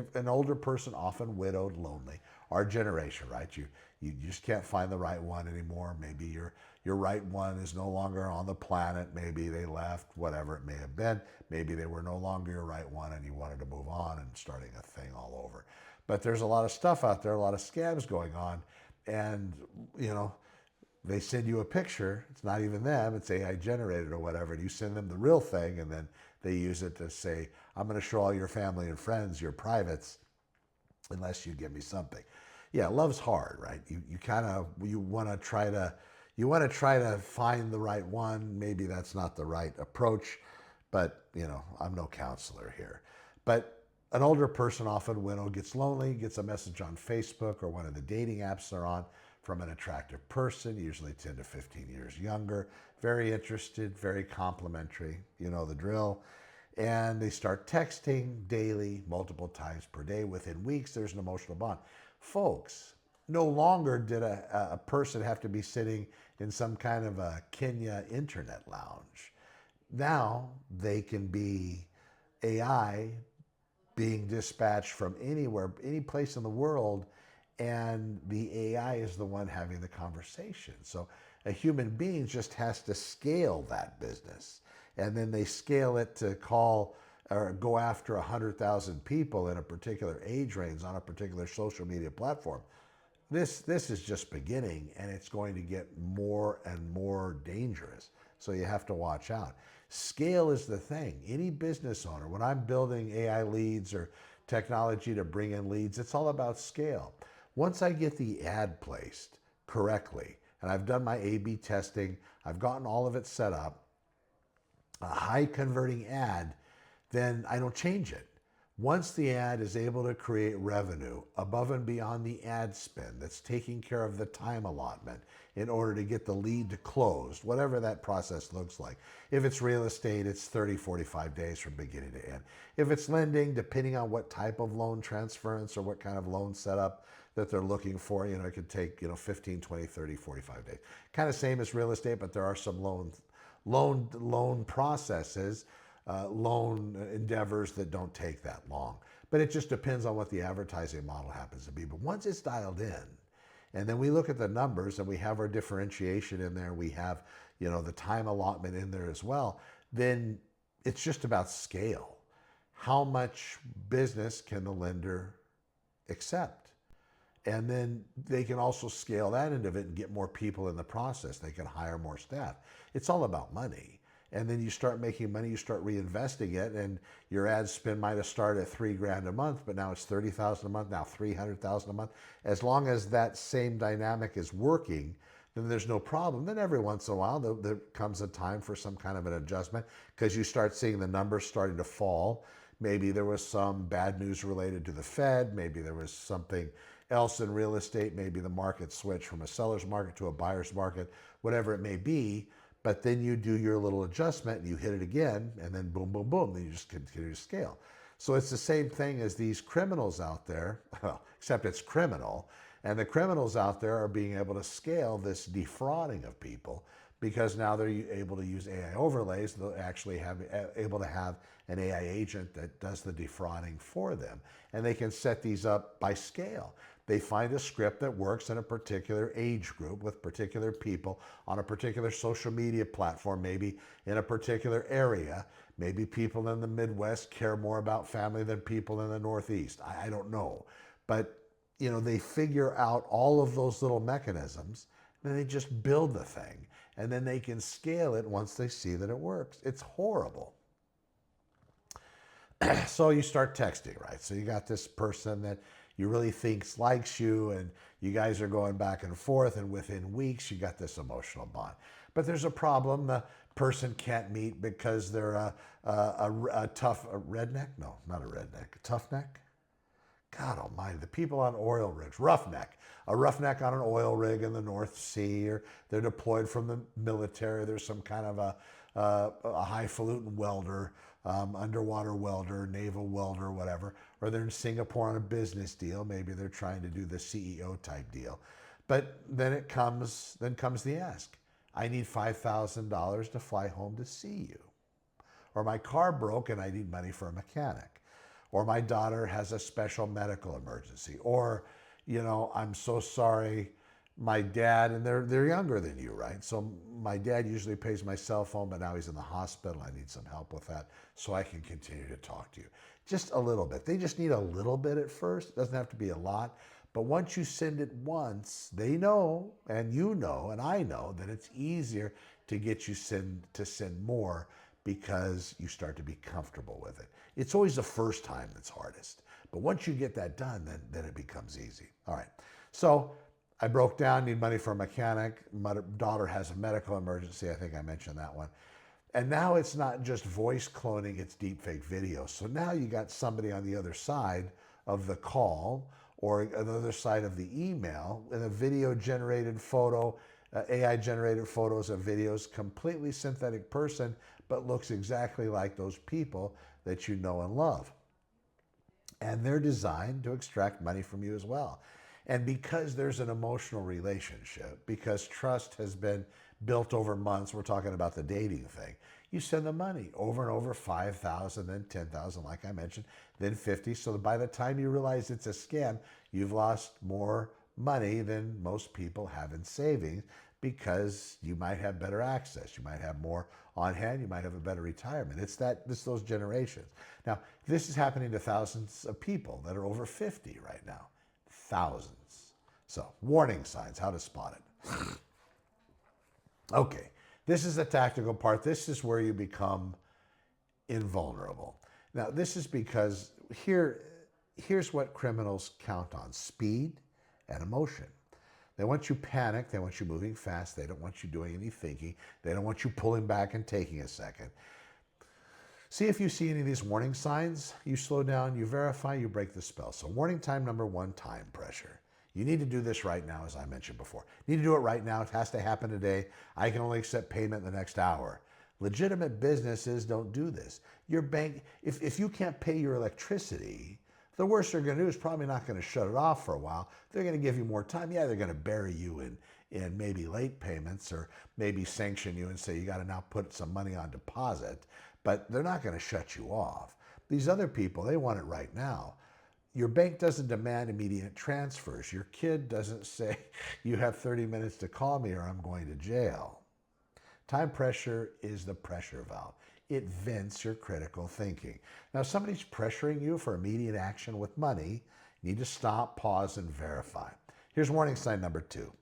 often widowed, lonely. Our generation, right? You just can't find the right one anymore. Maybe your right one is no longer on the planet. Maybe they left, whatever it may have been. Maybe they were no longer your right one and you wanted to move on and starting a thing all over. But there's a lot of stuff out there, a lot of scams going on. And, they send you a picture. It's not even them. It's AI generated or whatever. And you send them the real thing, and then they use it to say, I'm going to show all your family and friends your privates unless you give me something. Yeah, love's hard, right? You want to try to find the right one. Maybe that's not the right approach, but I'm no counselor here. But an older person, often widowed, gets lonely, gets a message on Facebook or one of the dating apps they're on from an attractive person, usually 10 to 15 years younger, very interested, very complimentary, you know the drill. And they start texting daily, multiple times per day. Within weeks, there's an emotional bond. Folks, no longer did a person have to be sitting in some kind of a Kenya internet lounge. Now they can be AI being dispatched from anywhere, any place in the world, and the AI is the one having the conversation. So a human being just has to scale that business. And then they scale it to call or go after 100,000 people in a particular age range on a particular social media platform. This is just beginning, and it's going to get more and more dangerous. So you have to watch out. Scale is the thing. Any business owner, when I'm building AI leads or technology to bring in leads, it's all about scale. Once I get the ad placed correctly, and I've done my A/B testing, I've gotten all of it set up, a high converting ad, then I don't change it. Once the ad is able to create revenue above and beyond the ad spend, that's taking care of the time allotment in order to get the lead to closed, whatever that process looks like. If it's real estate, it's 30, 45 days from beginning to end. If it's lending, depending on what type of loan transference or what kind of loan setup that they're looking for, it could take, 15, 20, 30, 45 days. Kind of same as real estate, but there are some loan processes, loan endeavors that don't take that long. But it just depends on what the advertising model happens to be. But once it's dialed in, and then we look at the numbers and we have our differentiation in there, we have, the time allotment in there as well, then it's just about scale. How much business can the lender accept? And then they can also scale that end of it and get more people in the process. They can hire more staff. It's all about money. And then you start making money, you start reinvesting it, and your ad spend might have started at $3,000 a month, but now it's $30,000 a month, now $300,000 a month. As long as that same dynamic is working, then there's no problem. Then every once in a while, there comes a time for some kind of an adjustment because you start seeing the numbers starting to fall. Maybe there was some bad news related to the Fed. Maybe there was something else in real estate. Maybe the market switched from a seller's market to a buyer's market, whatever it may be. But then you do your little adjustment and you hit it again, and then boom, boom, boom, then you just continue to scale. So it's the same thing as these criminals out there, except it's criminal. And the criminals out there are being able to scale this defrauding of people because now they're able to use AI overlays. They'll actually able to have an AI agent that does the defrauding for them. And they can set these up by scale. They find a script that works in a particular age group with particular people on a particular social media platform, maybe in a particular area. Maybe people in the Midwest care more about family than people in the Northeast. I don't know. But, they figure out all of those little mechanisms, and then they just build the thing. And then they can scale it once they see that it works. It's horrible. So you start texting, right? So you got this person that you really think likes you, and you guys are going back and forth, and within weeks you got this emotional bond. But there's a problem. The person can't meet because they're a redneck? No, not a redneck. A tough neck? God almighty, the people on oil rigs, roughneck. A roughneck on an oil rig in the North Sea, or they're deployed from the military. There's some kind of a highfalutin welder, underwater welder, naval welder, whatever, or they're in Singapore on a business deal. Maybe they're trying to do the CEO type deal. But then comes the ask. I need $5,000 to fly home to see you. Or my car broke and I need money for a mechanic. Or my daughter has a special medical emergency. Or, I'm so sorry, my dad, and they're younger than you, right? So my dad usually pays my cell phone, but now he's in the hospital. I need some help with that so I can continue to talk to you. Just a little bit. They just need a little bit at first. It doesn't have to be a lot. But once you send it once, they know, and you know, and I know that it's easier to get you to send more because you start to be comfortable with it. It's always the first time that's hardest. But once you get that done, then it becomes easy. All right. So I broke down, need money for a mechanic. My daughter has a medical emergency. I think I mentioned that one. And now it's not just voice cloning, it's deepfake video. So now you got somebody on the other side of the call or on the other side of the email in a video generated photo, AI generated photos and videos, completely synthetic person, but looks exactly like those people that you know and love. And they're designed to extract money from you as well. And because there's an emotional relationship, because trust has been built over months, we're talking about the dating thing, you send the money over and over, 5,000, then 10,000, like I mentioned, then 50. So by the time you realize it's a scam, you've lost more money than most people have in savings because you might have better access. You might have more on hand. You might have a better retirement. It's those generations. Now, this is happening to thousands of people that are over 50 right now. Thousands. So, warning signs, how to spot it. Okay, This is the tactical part. This is where you become invulnerable. Now, this is because here's what criminals count on: speed and emotion. They want you panicked. They want you moving fast. They don't want you doing any thinking. They don't want you pulling back and taking a second. See if you see any of these warning signs. You slow down, you verify, you break the spell. So warning time number one, time pressure. You need to do this right now, as I mentioned before. You need to do it right now. It has to happen today. I can only accept payment in the next hour. Legitimate businesses don't do this. Your bank, if you can't pay your electricity, the worst they're going to do is probably not going to shut it off for a while. They're going to give you more time. Yeah, they're going to bury you in maybe late payments, or maybe sanction you and say you got to now put some money on deposit, but they're not going to shut you off. These other people, they want it right now. Your bank doesn't demand immediate transfers. Your kid doesn't say, you have 30 minutes to call me or I'm going to jail. Time pressure is the pressure valve. It vents your critical thinking. Now, if somebody's pressuring you for immediate action with money, you need to stop, pause, and verify. Here's warning sign number two.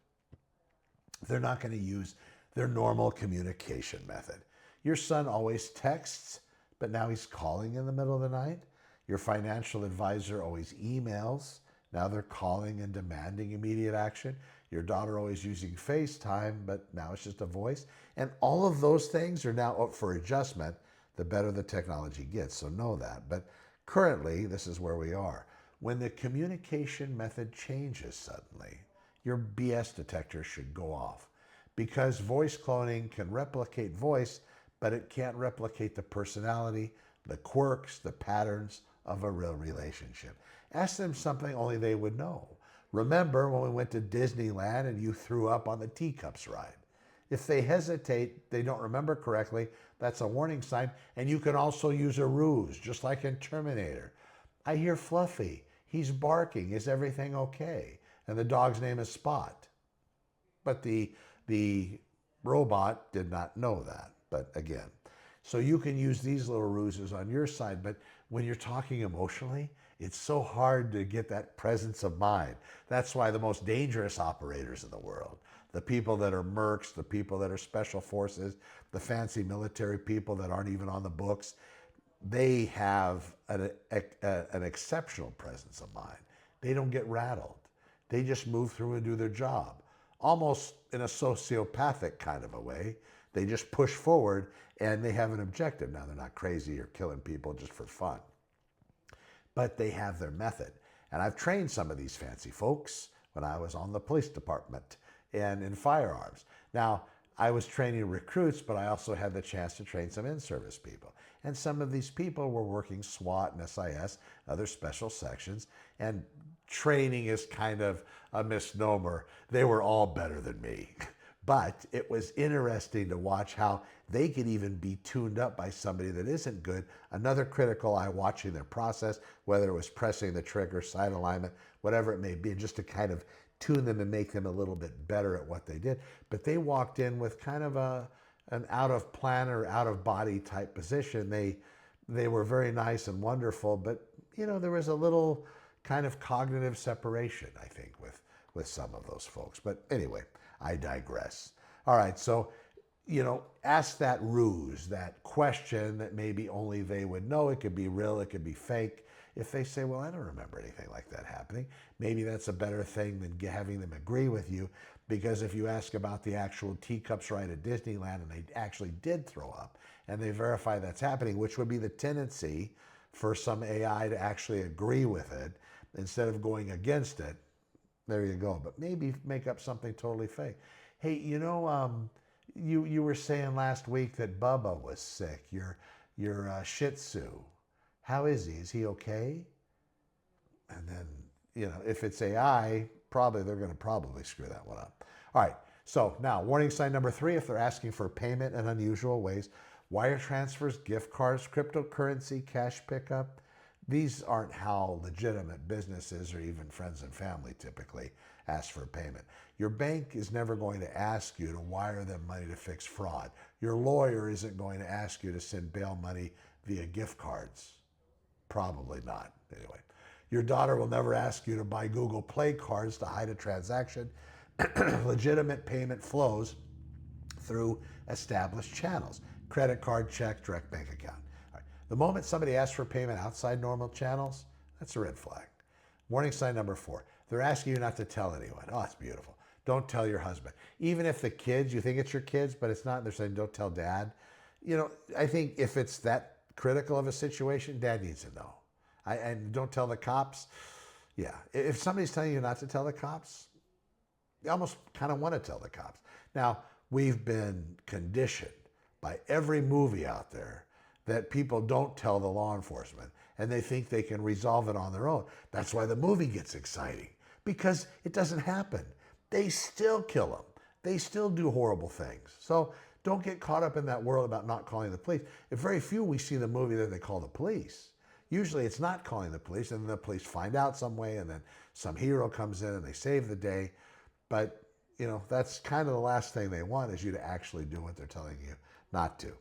They're not going to use their normal communication method. Your son always texts, but now he's calling in the middle of the night. Your financial advisor always emails. Now they're calling and demanding immediate action. Your daughter always using FaceTime, but now it's just a voice. And all of those things are now up for adjustment the better the technology gets, so know that. But currently, this is where we are. When the communication method changes suddenly, your BS detector should go off, because voice cloning can replicate voice, but it can't replicate the personality, the quirks, the patterns of a real relationship. Ask them something only they would know. Remember when we went to Disneyland and you threw up on the teacups ride? If they hesitate, they don't remember correctly, that's a warning sign. And you can also use a ruse, just like in Terminator. I hear Fluffy. He's barking. Is everything okay? And the dog's name is Spot. But the robot did not know that. But again, so you can use these little ruses on your side. But when you're talking emotionally, it's so hard to get that presence of mind. That's why the most dangerous operators in the world, the people that are mercs, the people that are special forces, the fancy military people that aren't even on the books, they have an exceptional presence of mind. They don't get rattled. They just move through and do their job, almost in a sociopathic kind of a way. They just push forward and they have an objective. Now, they're not crazy or killing people just for fun, but they have their method. And I've trained some of these fancy folks when I was on the police department and in firearms. Now, I was training recruits, but I also had the chance to train some in-service people. And some of these people were working SWAT and SIS, other special sections, and training is kind of a misnomer. They were all better than me. But it was interesting to watch how they could even be tuned up by somebody that isn't good. Another critical eye watching their process, whether it was pressing the trigger, sight alignment, whatever it may be, just to kind of tune them and make them a little bit better at what they did. But they walked in with kind of an out of plan or out of body type position. They were very nice and wonderful, but you know, there was a little kind of cognitive separation, I think, with some of those folks. But anyway, I digress. All right, so, you know, ask that ruse, that question that maybe only they would know. It could be real, it could be fake. If they say, well, I don't remember anything like that happening, maybe that's a better thing than having them agree with you, because if you ask about the actual teacups ride at Disneyland and they actually did throw up and they verify that's happening, which would be the tendency for some AI to actually agree with it instead of going against it, there you go. But maybe make up something totally fake. Hey, you know, you were saying last week that Bubba was sick, your Shih Tzu. How is he? Is he okay? And then, you know, if it's AI, they're going to probably screw that one up. All right. So now, warning sign number 3, if they're asking for payment in unusual ways, wire transfers, gift cards, cryptocurrency, cash pickup. These aren't how legitimate businesses or even friends and family typically ask for payment. Your bank is never going to ask you to wire them money to fix fraud. Your lawyer isn't going to ask you to send bail money via gift cards. Probably not, anyway. Your daughter will never ask you to buy Google Play cards to hide a transaction. Legitimate payment flows through established channels. Credit card, check, direct bank account. All right. The moment somebody asks for payment outside normal channels, that's a red flag. Warning sign number 4. They're asking you not to tell anyone. Oh, it's beautiful. Don't tell your husband. Even if the kids, you think it's your kids, but it's not, they're saying don't tell dad. I think if it's that critical of a situation, dad needs to know. And don't tell the cops. Yeah. If somebody's telling you not to tell the cops, you almost kind of want to tell the cops. Now, we've been conditioned by every movie out there that people don't tell the law enforcement and they think they can resolve it on their own. That's why the movie gets exciting, because it doesn't happen. They still kill them. They still do horrible things. So don't get caught up in that world about not calling the police. If very few we see the movie that they call the police. Usually it's not calling the police, and then the police find out some way, and then some hero comes in and they save the day. But, that's kind of the last thing they want, is you to actually do what they're telling you not to.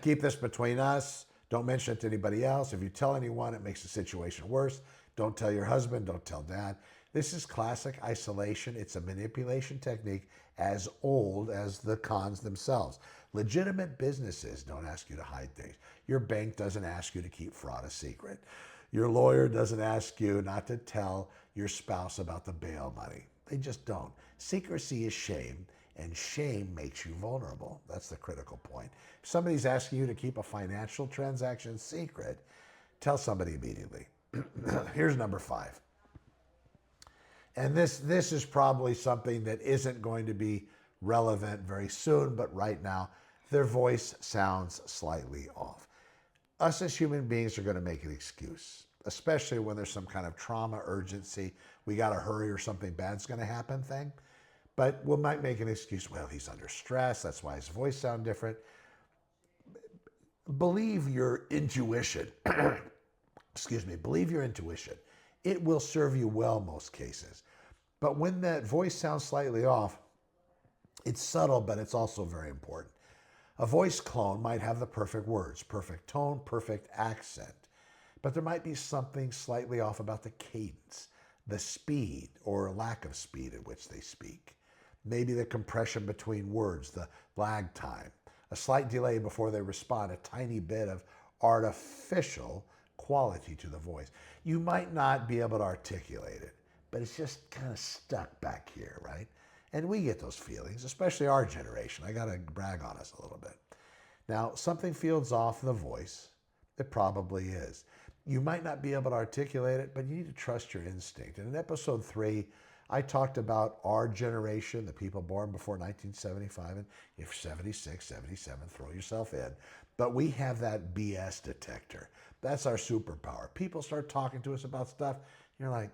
Keep this between us. Don't mention it to anybody else. If you tell anyone, it makes the situation worse. Don't tell your husband. Don't tell dad. This is classic isolation. It's a manipulation technique as old as the cons themselves. Legitimate businesses don't ask you to hide things. Your bank doesn't ask you to keep fraud a secret. Your lawyer doesn't ask you not to tell your spouse about the bail money. They just don't. Secrecy is shame, and shame makes you vulnerable. That's the critical point. If somebody's asking you to keep a financial transaction secret, tell somebody immediately. Here's number 5. And this is probably something that isn't going to be relevant very soon, but right now, their voice sounds slightly off. Us as human beings are going to make an excuse, especially when there's some kind of trauma, urgency, we got to hurry or something bad's going to happen thing. But we might make an excuse. Well, he's under stress. That's why his voice sounds different. Believe your intuition. Excuse me. Believe your intuition. It will serve you well most cases. But when that voice sounds slightly off, it's subtle, but it's also very important. A voice clone might have the perfect words, perfect tone, perfect accent, but there might be something slightly off about the cadence, the speed or lack of speed at which they speak. Maybe the compression between words, the lag time, a slight delay before they respond, a tiny bit of artificial quality to the voice. You might not be able to articulate it, but it's just kind of stuck back here, right? And we get those feelings, especially our generation. I got to brag on us a little bit. Now, something feels off the voice. It probably is. You might not be able to articulate it, but you need to trust your instinct. And in episode 3, I talked about our generation, the people born before 1975, and if 76, 77, throw yourself in. But we have that BS detector. That's our superpower. People start talking to us about stuff, you're like,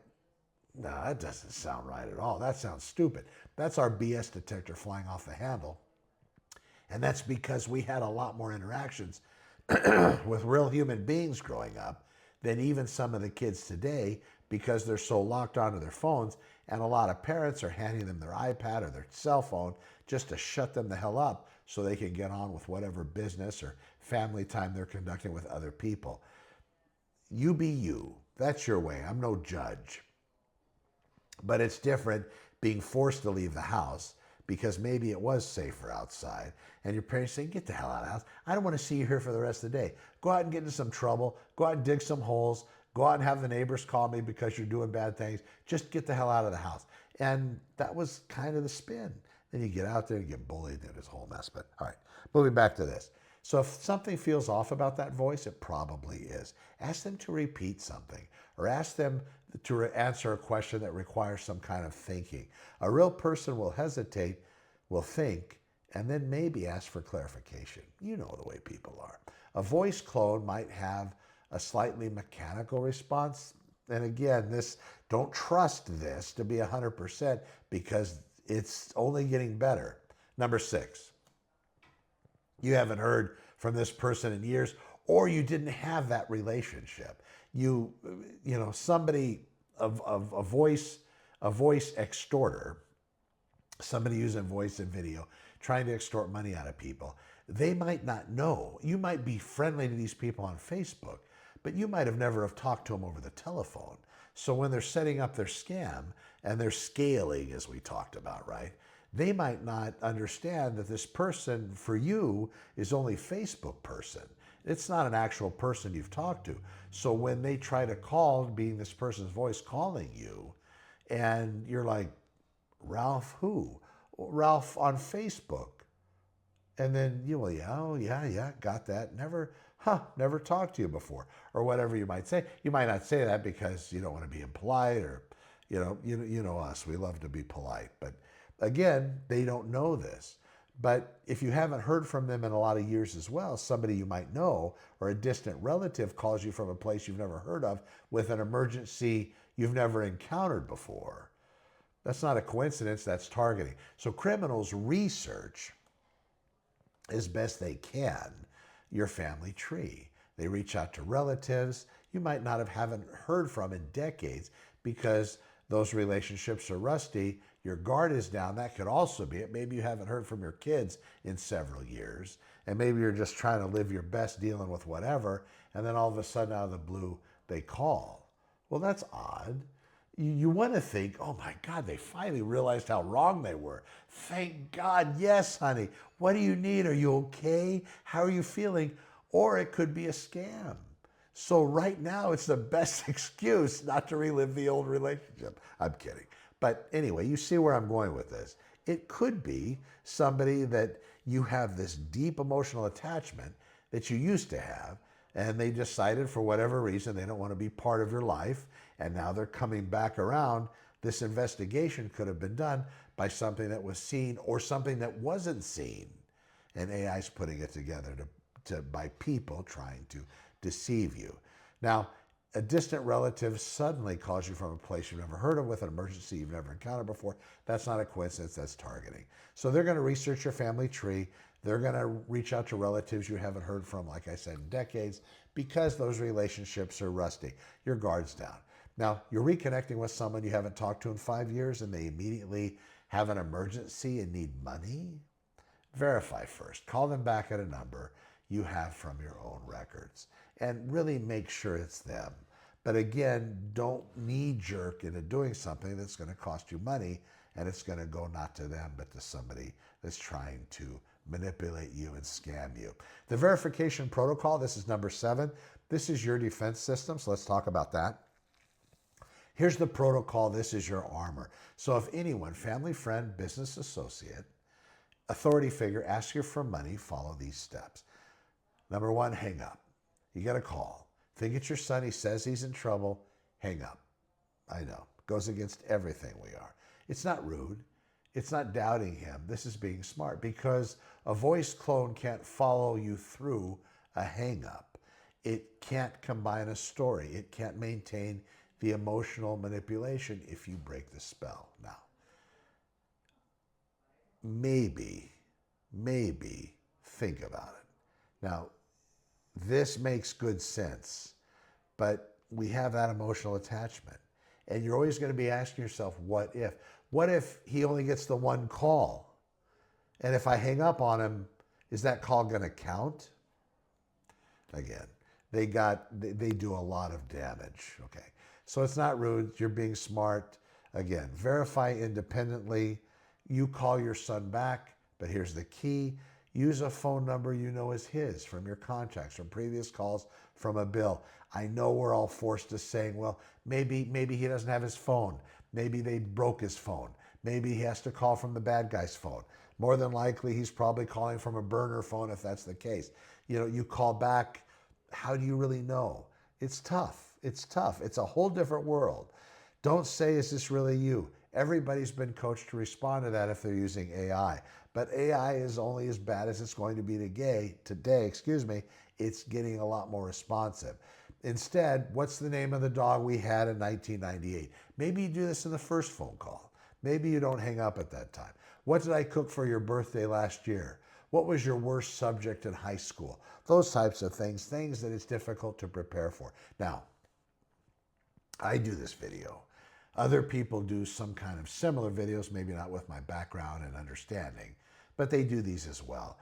no, that doesn't sound right at all. That sounds stupid. That's our BS detector flying off the handle. And that's because we had a lot more interactions with real human beings growing up than even some of the kids today, because they're so locked onto their phones, and a lot of parents are handing them their iPad or their cell phone just to shut them the hell up so they can get on with whatever business or family time they're conducting with other people. You be you. That's your way. I'm no judge. But it's different being forced to leave the house because maybe it was safer outside, and your parents say, get the hell out of the house. I don't want to see you here for the rest of the day. Go out and get into some trouble. Go out and dig some holes. Go out and have the neighbors call me because you're doing bad things. Just get the hell out of the house. And that was kind of the spin. Then you get out there and get bullied, and it's a whole mess. But all right, moving back to this. So if something feels off about that voice, it probably is. Ask them to repeat something, or ask them to answer a question that requires some kind of thinking. A real person will hesitate, will think, and then maybe ask for clarification. You know the way people are. A voice clone might have a slightly mechanical response. And again, don't trust this to be 100% because it's only getting better. Number 6, you haven't heard from this person in years, or you didn't have that relationship. Somebody of a voice extorter, somebody using voice and video, trying to extort money out of people. They might not know. You might be friendly to these people on Facebook, but you might have never have talked to them over the telephone. So when they're setting up their scam and they're scaling, as we talked about, right? They might not understand that this person for you is only Facebook person. It's not an actual person you've talked to. So when they try to call, being this person's voice calling you, and you're like, Ralph who? Ralph on Facebook. And then you will, yeah, oh yeah, got that. Never talked to you before, or whatever you might say. You might not say that because you don't want to be impolite, or you know us, we love to be polite. But again, they don't know this. But if you haven't heard from them in a lot of years as well, somebody you might know or a distant relative calls you from a place you've never heard of with an emergency you've never encountered before. That's not a coincidence, that's targeting. So criminals research as best they can your family tree. They reach out to relatives you might not haven't heard from in decades because those relationships are rusty. Your guard is down. That could also be it. Maybe you haven't heard from your kids in several years, and maybe you're just trying to live your best dealing with whatever, and then all of a sudden out of the blue they call. Well, that's odd. You want to think, oh my God, they finally realized how wrong they were. Thank God. Yes, honey. What do you need? Are you okay? How are you feeling? Or it could be a scam. So right now, it's the best excuse not to relive the old relationship. I'm kidding. But anyway, you see where I'm going with this. It could be somebody that you have this deep emotional attachment that you used to have, and they decided for whatever reason they don't want to be part of your life, and now they're coming back around. This investigation could have been done by something that was seen or something that wasn't seen, and AI's putting it together by people trying to deceive you. Now, a distant relative suddenly calls you from a place you've never heard of with an emergency you've never encountered before. That's not a coincidence, that's targeting. So they're going to research your family tree. They're going to reach out to relatives you haven't heard from, like I said, in decades, because those relationships are rusty. Your guard's down. Now, you're reconnecting with someone you haven't talked to in 5 years, and they immediately have an emergency and need money. Verify first. Call them back at a number you have from your own records, and really make sure it's them. But again, don't knee-jerk into doing something that's going to cost you money, and it's going to go not to them, but to somebody that's trying to manipulate you and scam you. The verification protocol, this is number 7. This is your defense system, so let's talk about that. Here's the protocol. This is your armor. So if anyone, family, friend, business associate, authority figure, asks you for money, follow these steps. Number 1, hang up. You get a call. Think it's your son. He says he's in trouble. Hang up. I know. Goes against everything we are. It's not rude. It's not doubting him. This is being smart, because a voice clone can't follow you through a hang up. It can't combine a story. It can't maintain the emotional manipulation if you break the spell. Now, maybe think about it. Now, this makes good sense, but we have that emotional attachment. And you're always going to be asking yourself, what if? What if he only gets the one call? And if I hang up on him, is that call going to count? Again, they do a lot of damage. Okay. So it's not rude. You're being smart. Again, verify independently. You call your son back, but here's the key. Use a phone number you know is his, from your contacts, from previous calls, from a bill. I know we're all forced to saying, well, maybe he doesn't have his phone. Maybe they broke his phone. Maybe he has to call from the bad guy's phone. More than likely, he's probably calling from a burner phone if that's the case. You call back. How do you really know? It's tough. It's tough. It's a whole different world. Don't say, is this really you? Everybody's been coached to respond to that if they're using AI. But AI is only as bad as it's going to be today. It's getting a lot more responsive. Instead, what's the name of the dog we had in 1998? Maybe you do this in the first phone call. Maybe you don't hang up at that time. What did I cook for your birthday last year? What was your worst subject in high school? Those types of things that it's difficult to prepare for. Now, I do this video. Other people do some kind of similar videos, maybe not with my background and understanding, but they do these as well.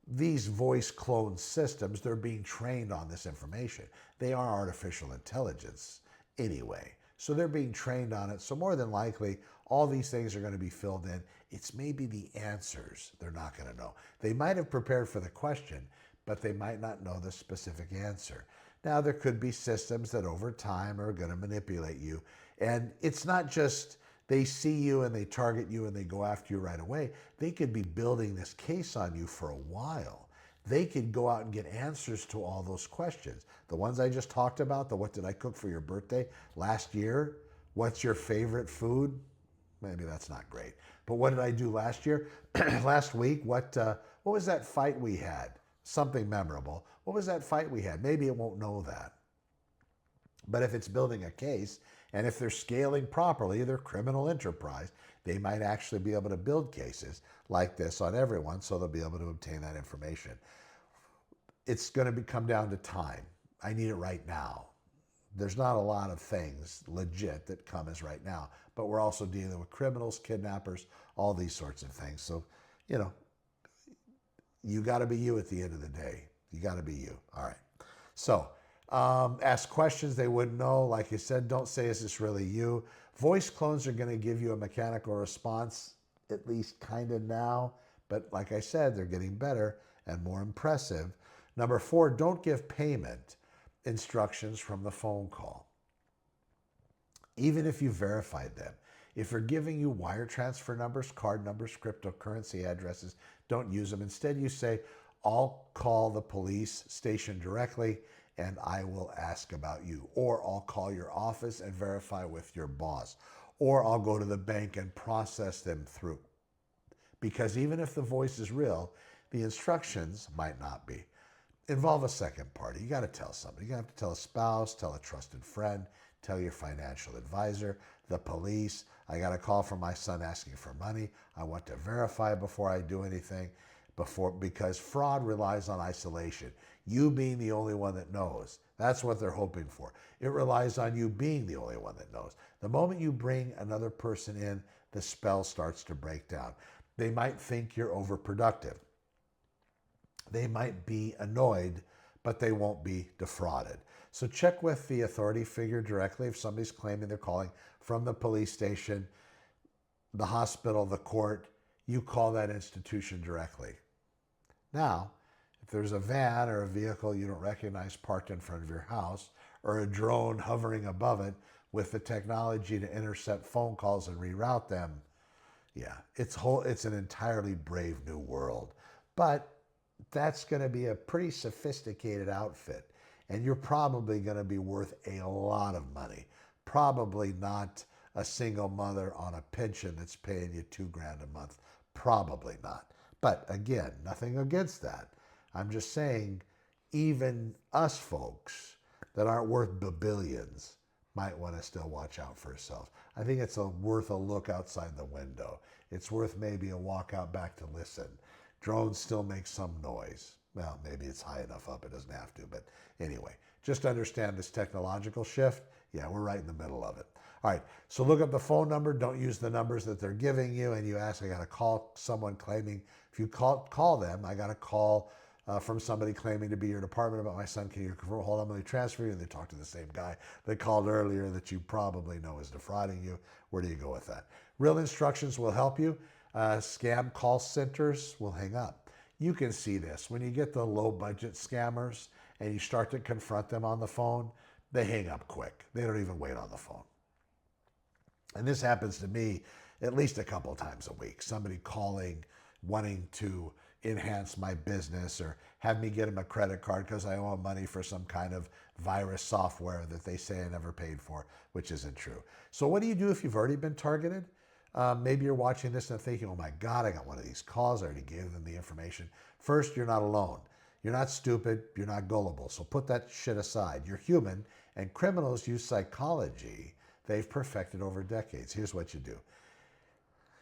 These voice clone systems, they're being trained on this information. They are artificial intelligence anyway. So they're being trained on it. So more than likely, all these things are going to be filled in. It's maybe the answers they're not going to know. They might have prepared for the question, but they might not know the specific answer. Now, there could be systems that over time are going to manipulate you. And it's not just they see you and they target you and they go after you right away. They could be building this case on you for a while. They could go out and get answers to all those questions. The ones I just talked about, the what did I cook for your birthday last year? What's your favorite food? Maybe that's not great. But what did I do last year? Last week, what was that fight we had? Something memorable. What was that fight we had? Maybe it won't know that. But if it's building a case, and if they're scaling properly their criminal enterprise, they might actually be able to build cases like this on everyone, so they'll be able to obtain that information. It's going to come down to time. I need it right now. There's not a lot of things legit that come as right now, but we're also dealing with criminals, kidnappers, all these sorts of things. So, you got to be you at the end of the day. You got to be you. All right. So, ask questions they wouldn't know. Like you said, don't say, is this really you? Voice clones are going to give you a mechanical response, at least kind of now. But like I said, they're getting better and more impressive. Number 4, don't give payment instructions from the phone call, even if you verified them. If they're giving you wire transfer numbers, card numbers, cryptocurrency addresses, don't use them. Instead, you say, I'll call the police station directly and I will ask about you. Or I'll call your office and verify with your boss. Or I'll go to the bank and process them through. Because even if the voice is real, the instructions might not be. Involve a second party. You got to tell somebody. You have to tell a spouse, tell a trusted friend, tell your financial advisor, the police. I got a call from my son asking for money. I want to verify before I do anything. Because fraud relies on isolation. You being the only one that knows. That's what they're hoping for. It relies on you being the only one that knows. The moment you bring another person in, the spell starts to break down. They might think you're overproductive. They might be annoyed, but they won't be defrauded. So check with the authority figure directly if somebody's claiming they're calling from the police station, the hospital, the court. You call that institution directly. Now, if there's a van or a vehicle you don't recognize parked in front of your house, or a drone hovering above it with the technology to intercept phone calls and reroute them, it's an entirely brave new world. But that's going to be a pretty sophisticated outfit, and you're probably going to be worth a lot of money. Probably not a single mother on a pension that's paying you $2,000 a month. Probably not. But again, nothing against that. I'm just saying, even us folks that aren't worth billions might want to still watch out for yourselves. I think it's worth a look outside the window. It's worth maybe a walk out back to listen. Drones still make some noise. Well, maybe it's high enough up, it doesn't have to. But anyway, just understand this technological shift. Yeah, we're right in the middle of it. All right, so look up the phone number. Don't use the numbers that they're giving you. And you ask, I got to call someone claiming. If you call them, I got a call from somebody claiming to be your department about my son. Can you hold on, let me transfer you? And they talk to the same guy that called earlier that you probably know is defrauding you. Where do you go with that? Real instructions will help you. Scam call centers will hang up. You can see this. When you get the low budget scammers and you start to confront them on the phone, they hang up quick. They don't even wait on the phone. And this happens to me at least a couple of times a week. Somebody calling, wanting to enhance my business or have me get them a credit card because I owe them money for some kind of virus software that they say I never paid for, which isn't true. So what do you do if you've already been targeted? Maybe you're watching this and thinking, oh my God, I got one of these calls. I already gave them the information. First, you're not alone. You're not stupid. You're not gullible. So put that shit aside. You're human, and criminals use psychology they've perfected over decades. Here's what you do.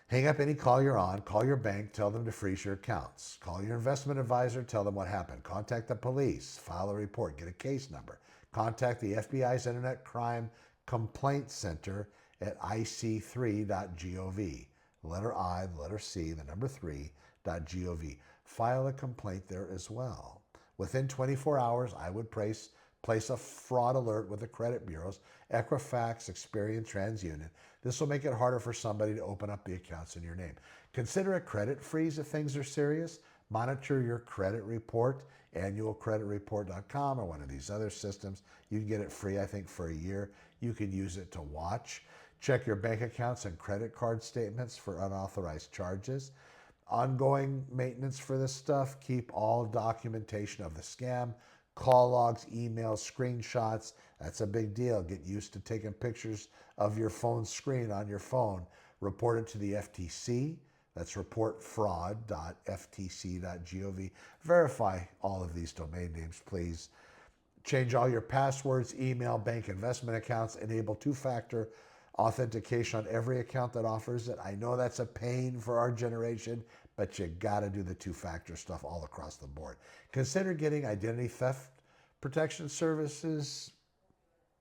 Hang up any call you're on. Call your bank. Tell them to freeze your accounts. Call your investment advisor. Tell them what happened. Contact the police. File a report. Get a case number. Contact the FBI's Internet Crime Complaint Center at ic3.gov. Letter I, the letter C, the number 3.gov. File a complaint there as well. Within 24 hours, I would place Place a fraud alert with the credit bureaus, Equifax, Experian, TransUnion. This will make it harder for somebody to open up the accounts in your name. Consider a credit freeze if things are serious. Monitor your credit report, annualcreditreport.com or one of these other systems. You can get it free, I think, for a year. You can use it to watch. Check your bank accounts and credit card statements for unauthorized charges. Ongoing maintenance for this stuff. Keep all documentation of the scam, call logs, emails, screenshots. That's a big deal. Get used to taking pictures of your phone screen on your phone. Report it to the FTC. That's reportfraud.ftc.gov. Verify all of these domain names, please. Change all your passwords, email, bank, investment accounts. Enable two-factor authentication on every account that offers it. I know that's a pain for our generation, but you got to do the two-factor stuff all across the board. Consider getting identity theft protection services.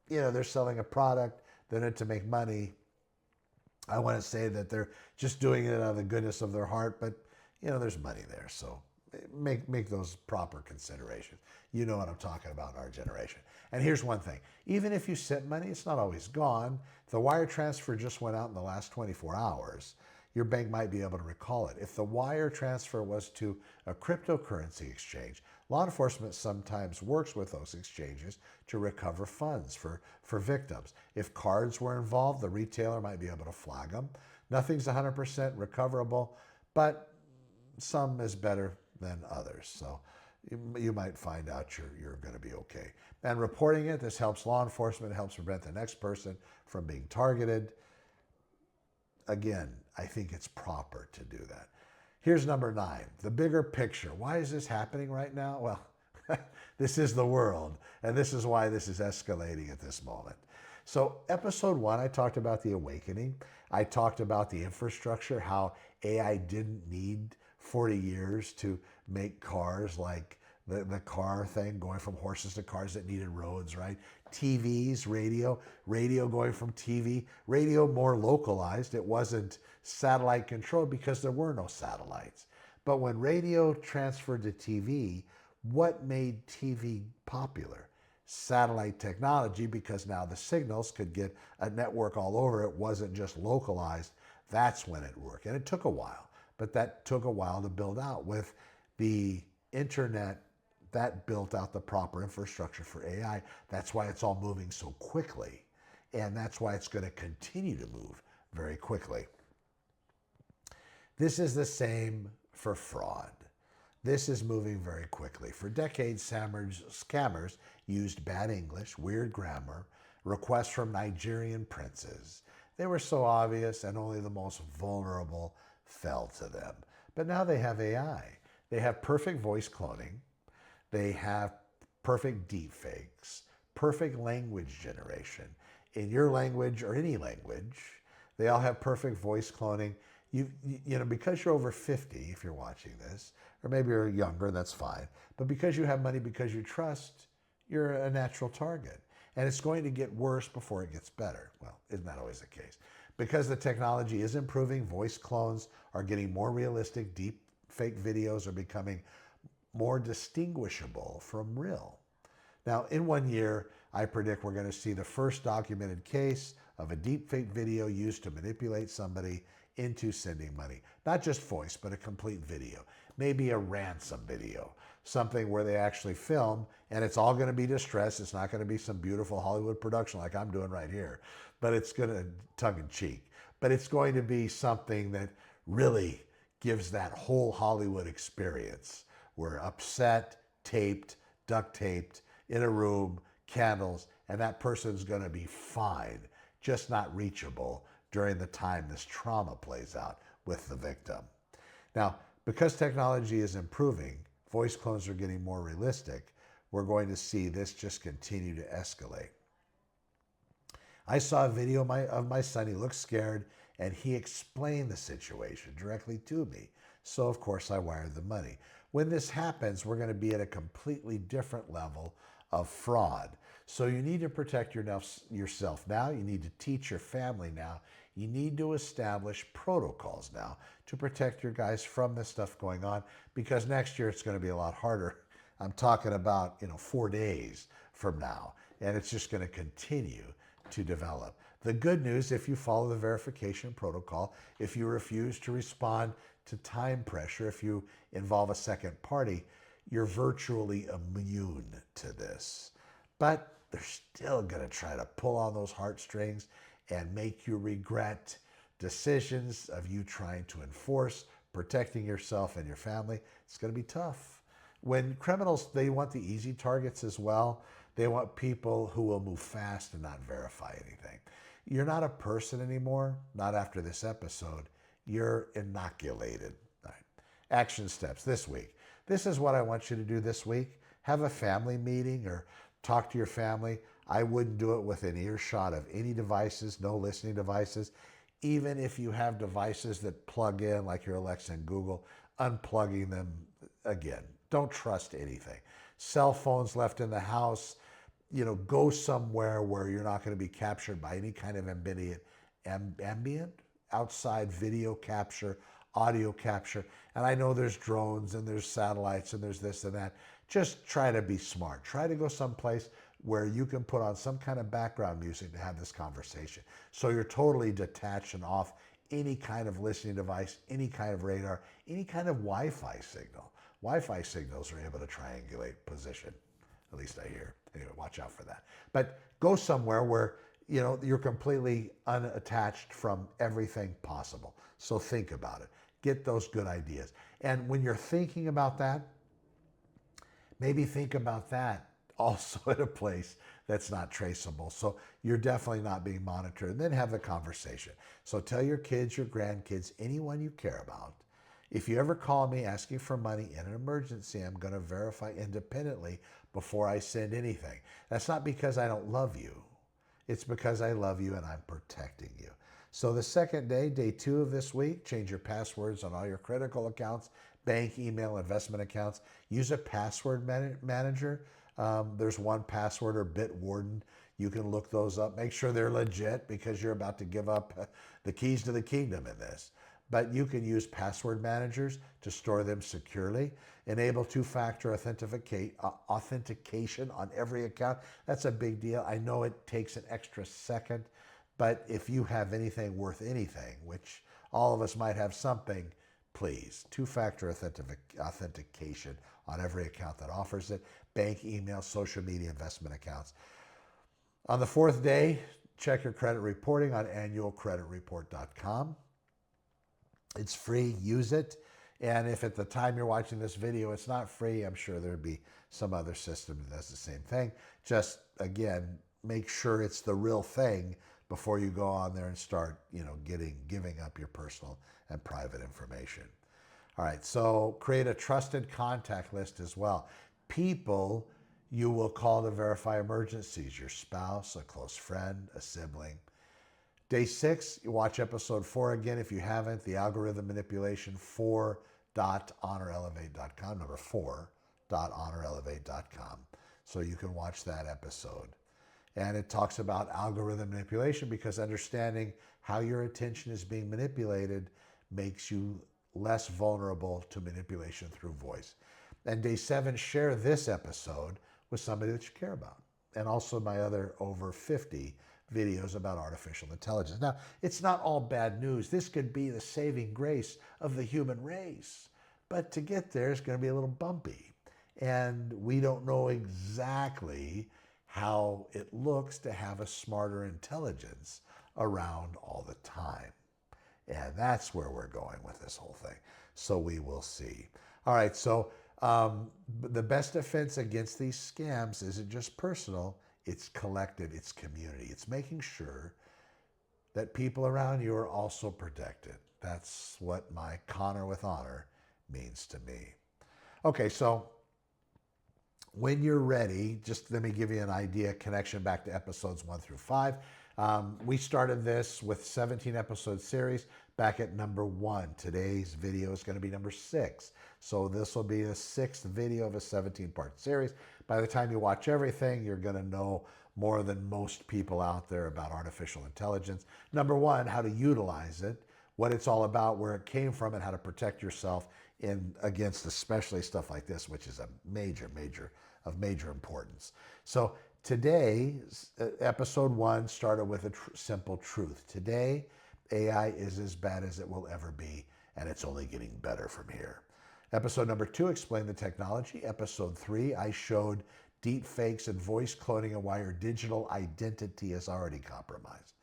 You know, they're selling a product. They're in it to make money. I want to say that they're just doing it out of the goodness of their heart, but you know, there's money there, so make those proper considerations. You know what I'm talking about in our generation. And here's one thing: even if you sent money, it's not always gone. If the wire transfer just went out in the last 24 hours, your bank might be able to recall it. If the wire transfer was to a cryptocurrency exchange, law enforcement sometimes works with those exchanges to recover funds for victims. If cards were involved, the retailer might be able to flag them. Nothing's 100% recoverable, but some is better than others. So you might find out you're going to be okay. And reporting it, this helps law enforcement, it helps prevent the next person from being targeted. Again, I think it's proper to do that. Here's number 9, the bigger picture. Why is this happening right now? Well, this is the world, and this is why this is escalating at this moment. So episode 1, I talked about the awakening. I talked about the infrastructure, how AI didn't need 40 years to make cars, like the car thing, going from horses to cars that needed roads, right? TVs, radio going from TV, radio more localized. It wasn't satellite controlled because there were no satellites. But when radio transferred to TV, what made TV popular? Satellite technology, because now the signals could get a network all over. It wasn't just localized. That's when it worked. And it took a while, but that took a while to build out. With the internet, that built out the proper infrastructure for AI. That's why it's all moving so quickly. And that's why it's going to continue to move very quickly. This is the same for fraud. This is moving very quickly. For decades, scammers used bad English, weird grammar, requests from Nigerian princes. They were so obvious, and only the most vulnerable fell to them. But now they have AI. They have perfect voice cloning. They have perfect deepfakes, perfect language generation. In your language or any language, they all have perfect voice cloning. You know, because you're over 50, if you're watching this, or maybe you're younger, that's fine. But because you have money, because you trust, you're a natural target. And it's going to get worse before it gets better. Well, isn't that always the case? Because the technology is improving, voice clones are getting more realistic, deep fake videos are becoming more distinguishable from real. Now, in 1 year, I predict we're going to see the first documented case of a deepfake video used to manipulate somebody into sending money. Not just voice, but a complete video. Maybe a ransom video. Something where they actually film, and it's all going to be distressed. It's not going to be some beautiful Hollywood production like I'm doing right here, but it's going to, tongue-in-cheek. But it's going to be something that really gives that whole Hollywood experience. We're upset, taped, duct taped, in a room, candles, and that person's going to be fine, just not reachable during the time this trauma plays out with the victim. Now, because technology is improving, voice clones are getting more realistic, we're going to see this just continue to escalate. I saw a video of my son. He looked scared, and he explained the situation directly to me. So, of course, I wired the money. When this happens, we're going to be at a completely different level of fraud. So you need to protect yourself now. You need to teach your family now. You need to establish protocols now to protect your guys from this stuff going on, because next year it's going to be a lot harder. I'm talking about, 4 days from now. And it's just going to continue to develop. The good news, if you follow the verification protocol, if you refuse to respond to time pressure, if you involve a second party, you're virtually immune to this. But they're still going to try to pull on those heartstrings and make you regret decisions of you trying to enforce, protecting yourself and your family. It's going to be tough. When criminals, they want the easy targets as well. They want people who will move fast and not verify anything. You're not a person anymore, not after this episode. You're inoculated. All right. Action steps this week. This is what I want you to do this week. Have a family meeting or talk to your family. I wouldn't do it within earshot of any devices, no listening devices. Even if you have devices that plug in, like your Alexa and Google, unplugging them again. Don't trust anything. Cell phones left in the house, go somewhere where you're not going to be captured by any kind of ambient outside video capture, audio capture. And I know there's drones and there's satellites and there's this and that. Just try to be smart. Try to go someplace where you can put on some kind of background music to have this conversation. So you're totally detached and off any kind of listening device, any kind of radar, any kind of Wi-Fi signal. Wi-Fi signals are able to triangulate position, at least I hear. Anyway, watch out for that. But go somewhere where you're completely unattached from everything possible. So think about it. Get those good ideas. And when you're thinking about that, maybe think about that also at a place that's not traceable. So you're definitely not being monitored. And then have the conversation. So tell your kids, your grandkids, anyone you care about, if you ever call me asking for money in an emergency, I'm going to verify independently before I send anything. That's not because I don't love you. It's because I love you and I'm protecting you. So the second day, day 2 of this week, change your passwords on all your critical accounts, bank, email, investment accounts. Use a password manager. There's 1Password or Bitwarden. You can look those up. Make sure they're legit because you're about to give up the keys to the kingdom in this. But you can use password managers to store them securely. Enable two-factor authentication on every account. That's a big deal. I know it takes an extra second, but if you have anything worth anything, which all of us might have something, please, two-factor authentication on every account that offers it. Bank, email, social media, investment accounts. On the 4th day, check your credit reporting on annualcreditreport.com. It's free, use it. And if at the time you're watching this video, it's not free, I'm sure there'd be some other system that does the same thing. Just, again, make sure it's the real thing before you go on there and start, giving up your personal and private information. All right, so create a trusted contact list as well. People you will call to verify emergencies, your spouse, a close friend, a sibling. Day 6, you watch episode 4 again if you haven't, the algorithm manipulation 4.honorelevate.com, number 4.honorelevate.com. So you can watch that episode. And it talks about algorithm manipulation because understanding how your attention is being manipulated makes you less vulnerable to manipulation through voice. And day 7, share this episode with somebody that you care about. And also my other over 50 videos about artificial intelligence. Now, it's not all bad news. This could be the saving grace of the human race. But to get there is going to be a little bumpy. And we don't know exactly how it looks to have a smarter intelligence around all the time. And that's where we're going with this whole thing. So we will see. All right, so the best defense against these scams isn't just personal, it's collective, it's community. It's making sure that people around you are also protected. That's what my Connor with Honor means to me. Okay, so when you're ready, just let me give you an idea, connection back to episodes 1 through 5. We started this with 17 episode series back at number 1. Today's video is going to be number 6. So this will be the 6th video of a 17-part series. By the time you watch everything, you're going to know more than most people out there about artificial intelligence. Number 1, how to utilize it, what it's all about, where it came from, and how to protect yourself against especially stuff like this, which is a major, major of major importance. So today, episode 1 started with a simple truth. Today, AI is as bad as it will ever be, and it's only getting better from here. Episode number 2 explained the technology. Episode 3, I showed deepfakes and voice cloning and why your digital identity is already compromised.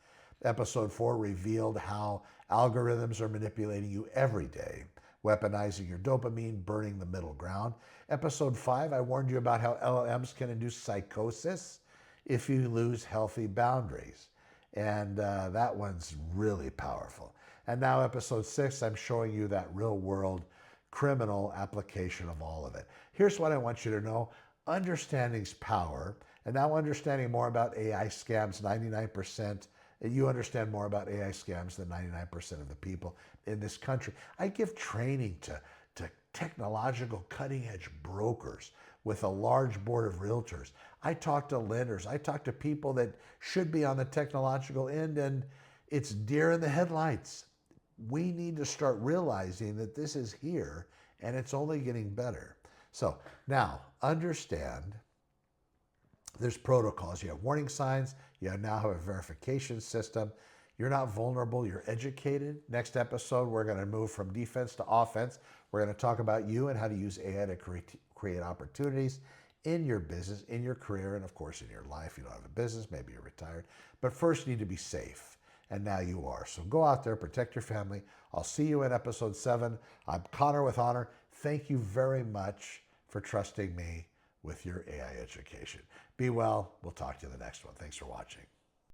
Episode 4 revealed how algorithms are manipulating you every day, weaponizing your dopamine, burning the middle ground. Episode 5, I warned you about how LLMs can induce psychosis if you lose healthy boundaries. And that one's really powerful. And now episode 6, I'm showing you that real world criminal application of all of it. Here's what I want you to know. Understanding's power. And now understanding more about AI scams, 99%. You understand more about AI scams than 99% of the people in this country. I give training to technological cutting-edge brokers with a large board of realtors. I talk to lenders. I talk to people that should be on the technological end, and it's deer in the headlights. We need to start realizing that this is here, and it's only getting better. So now, understand there's protocols. You have warning signs. You now have a verification system. You're not vulnerable. You're educated. Next episode, we're going to move from defense to offense. We're going to talk about you and how to use AI to create opportunities in your business, in your career, and of course in your life. You don't have a business. Maybe you're retired. But first, you need to be safe. And now you are. So go out there, protect your family. I'll see you in episode 7. I'm Connor with Honor. Thank you very much for trusting me with your AI education. Be well. We'll talk to you in the next one. Thanks for watching.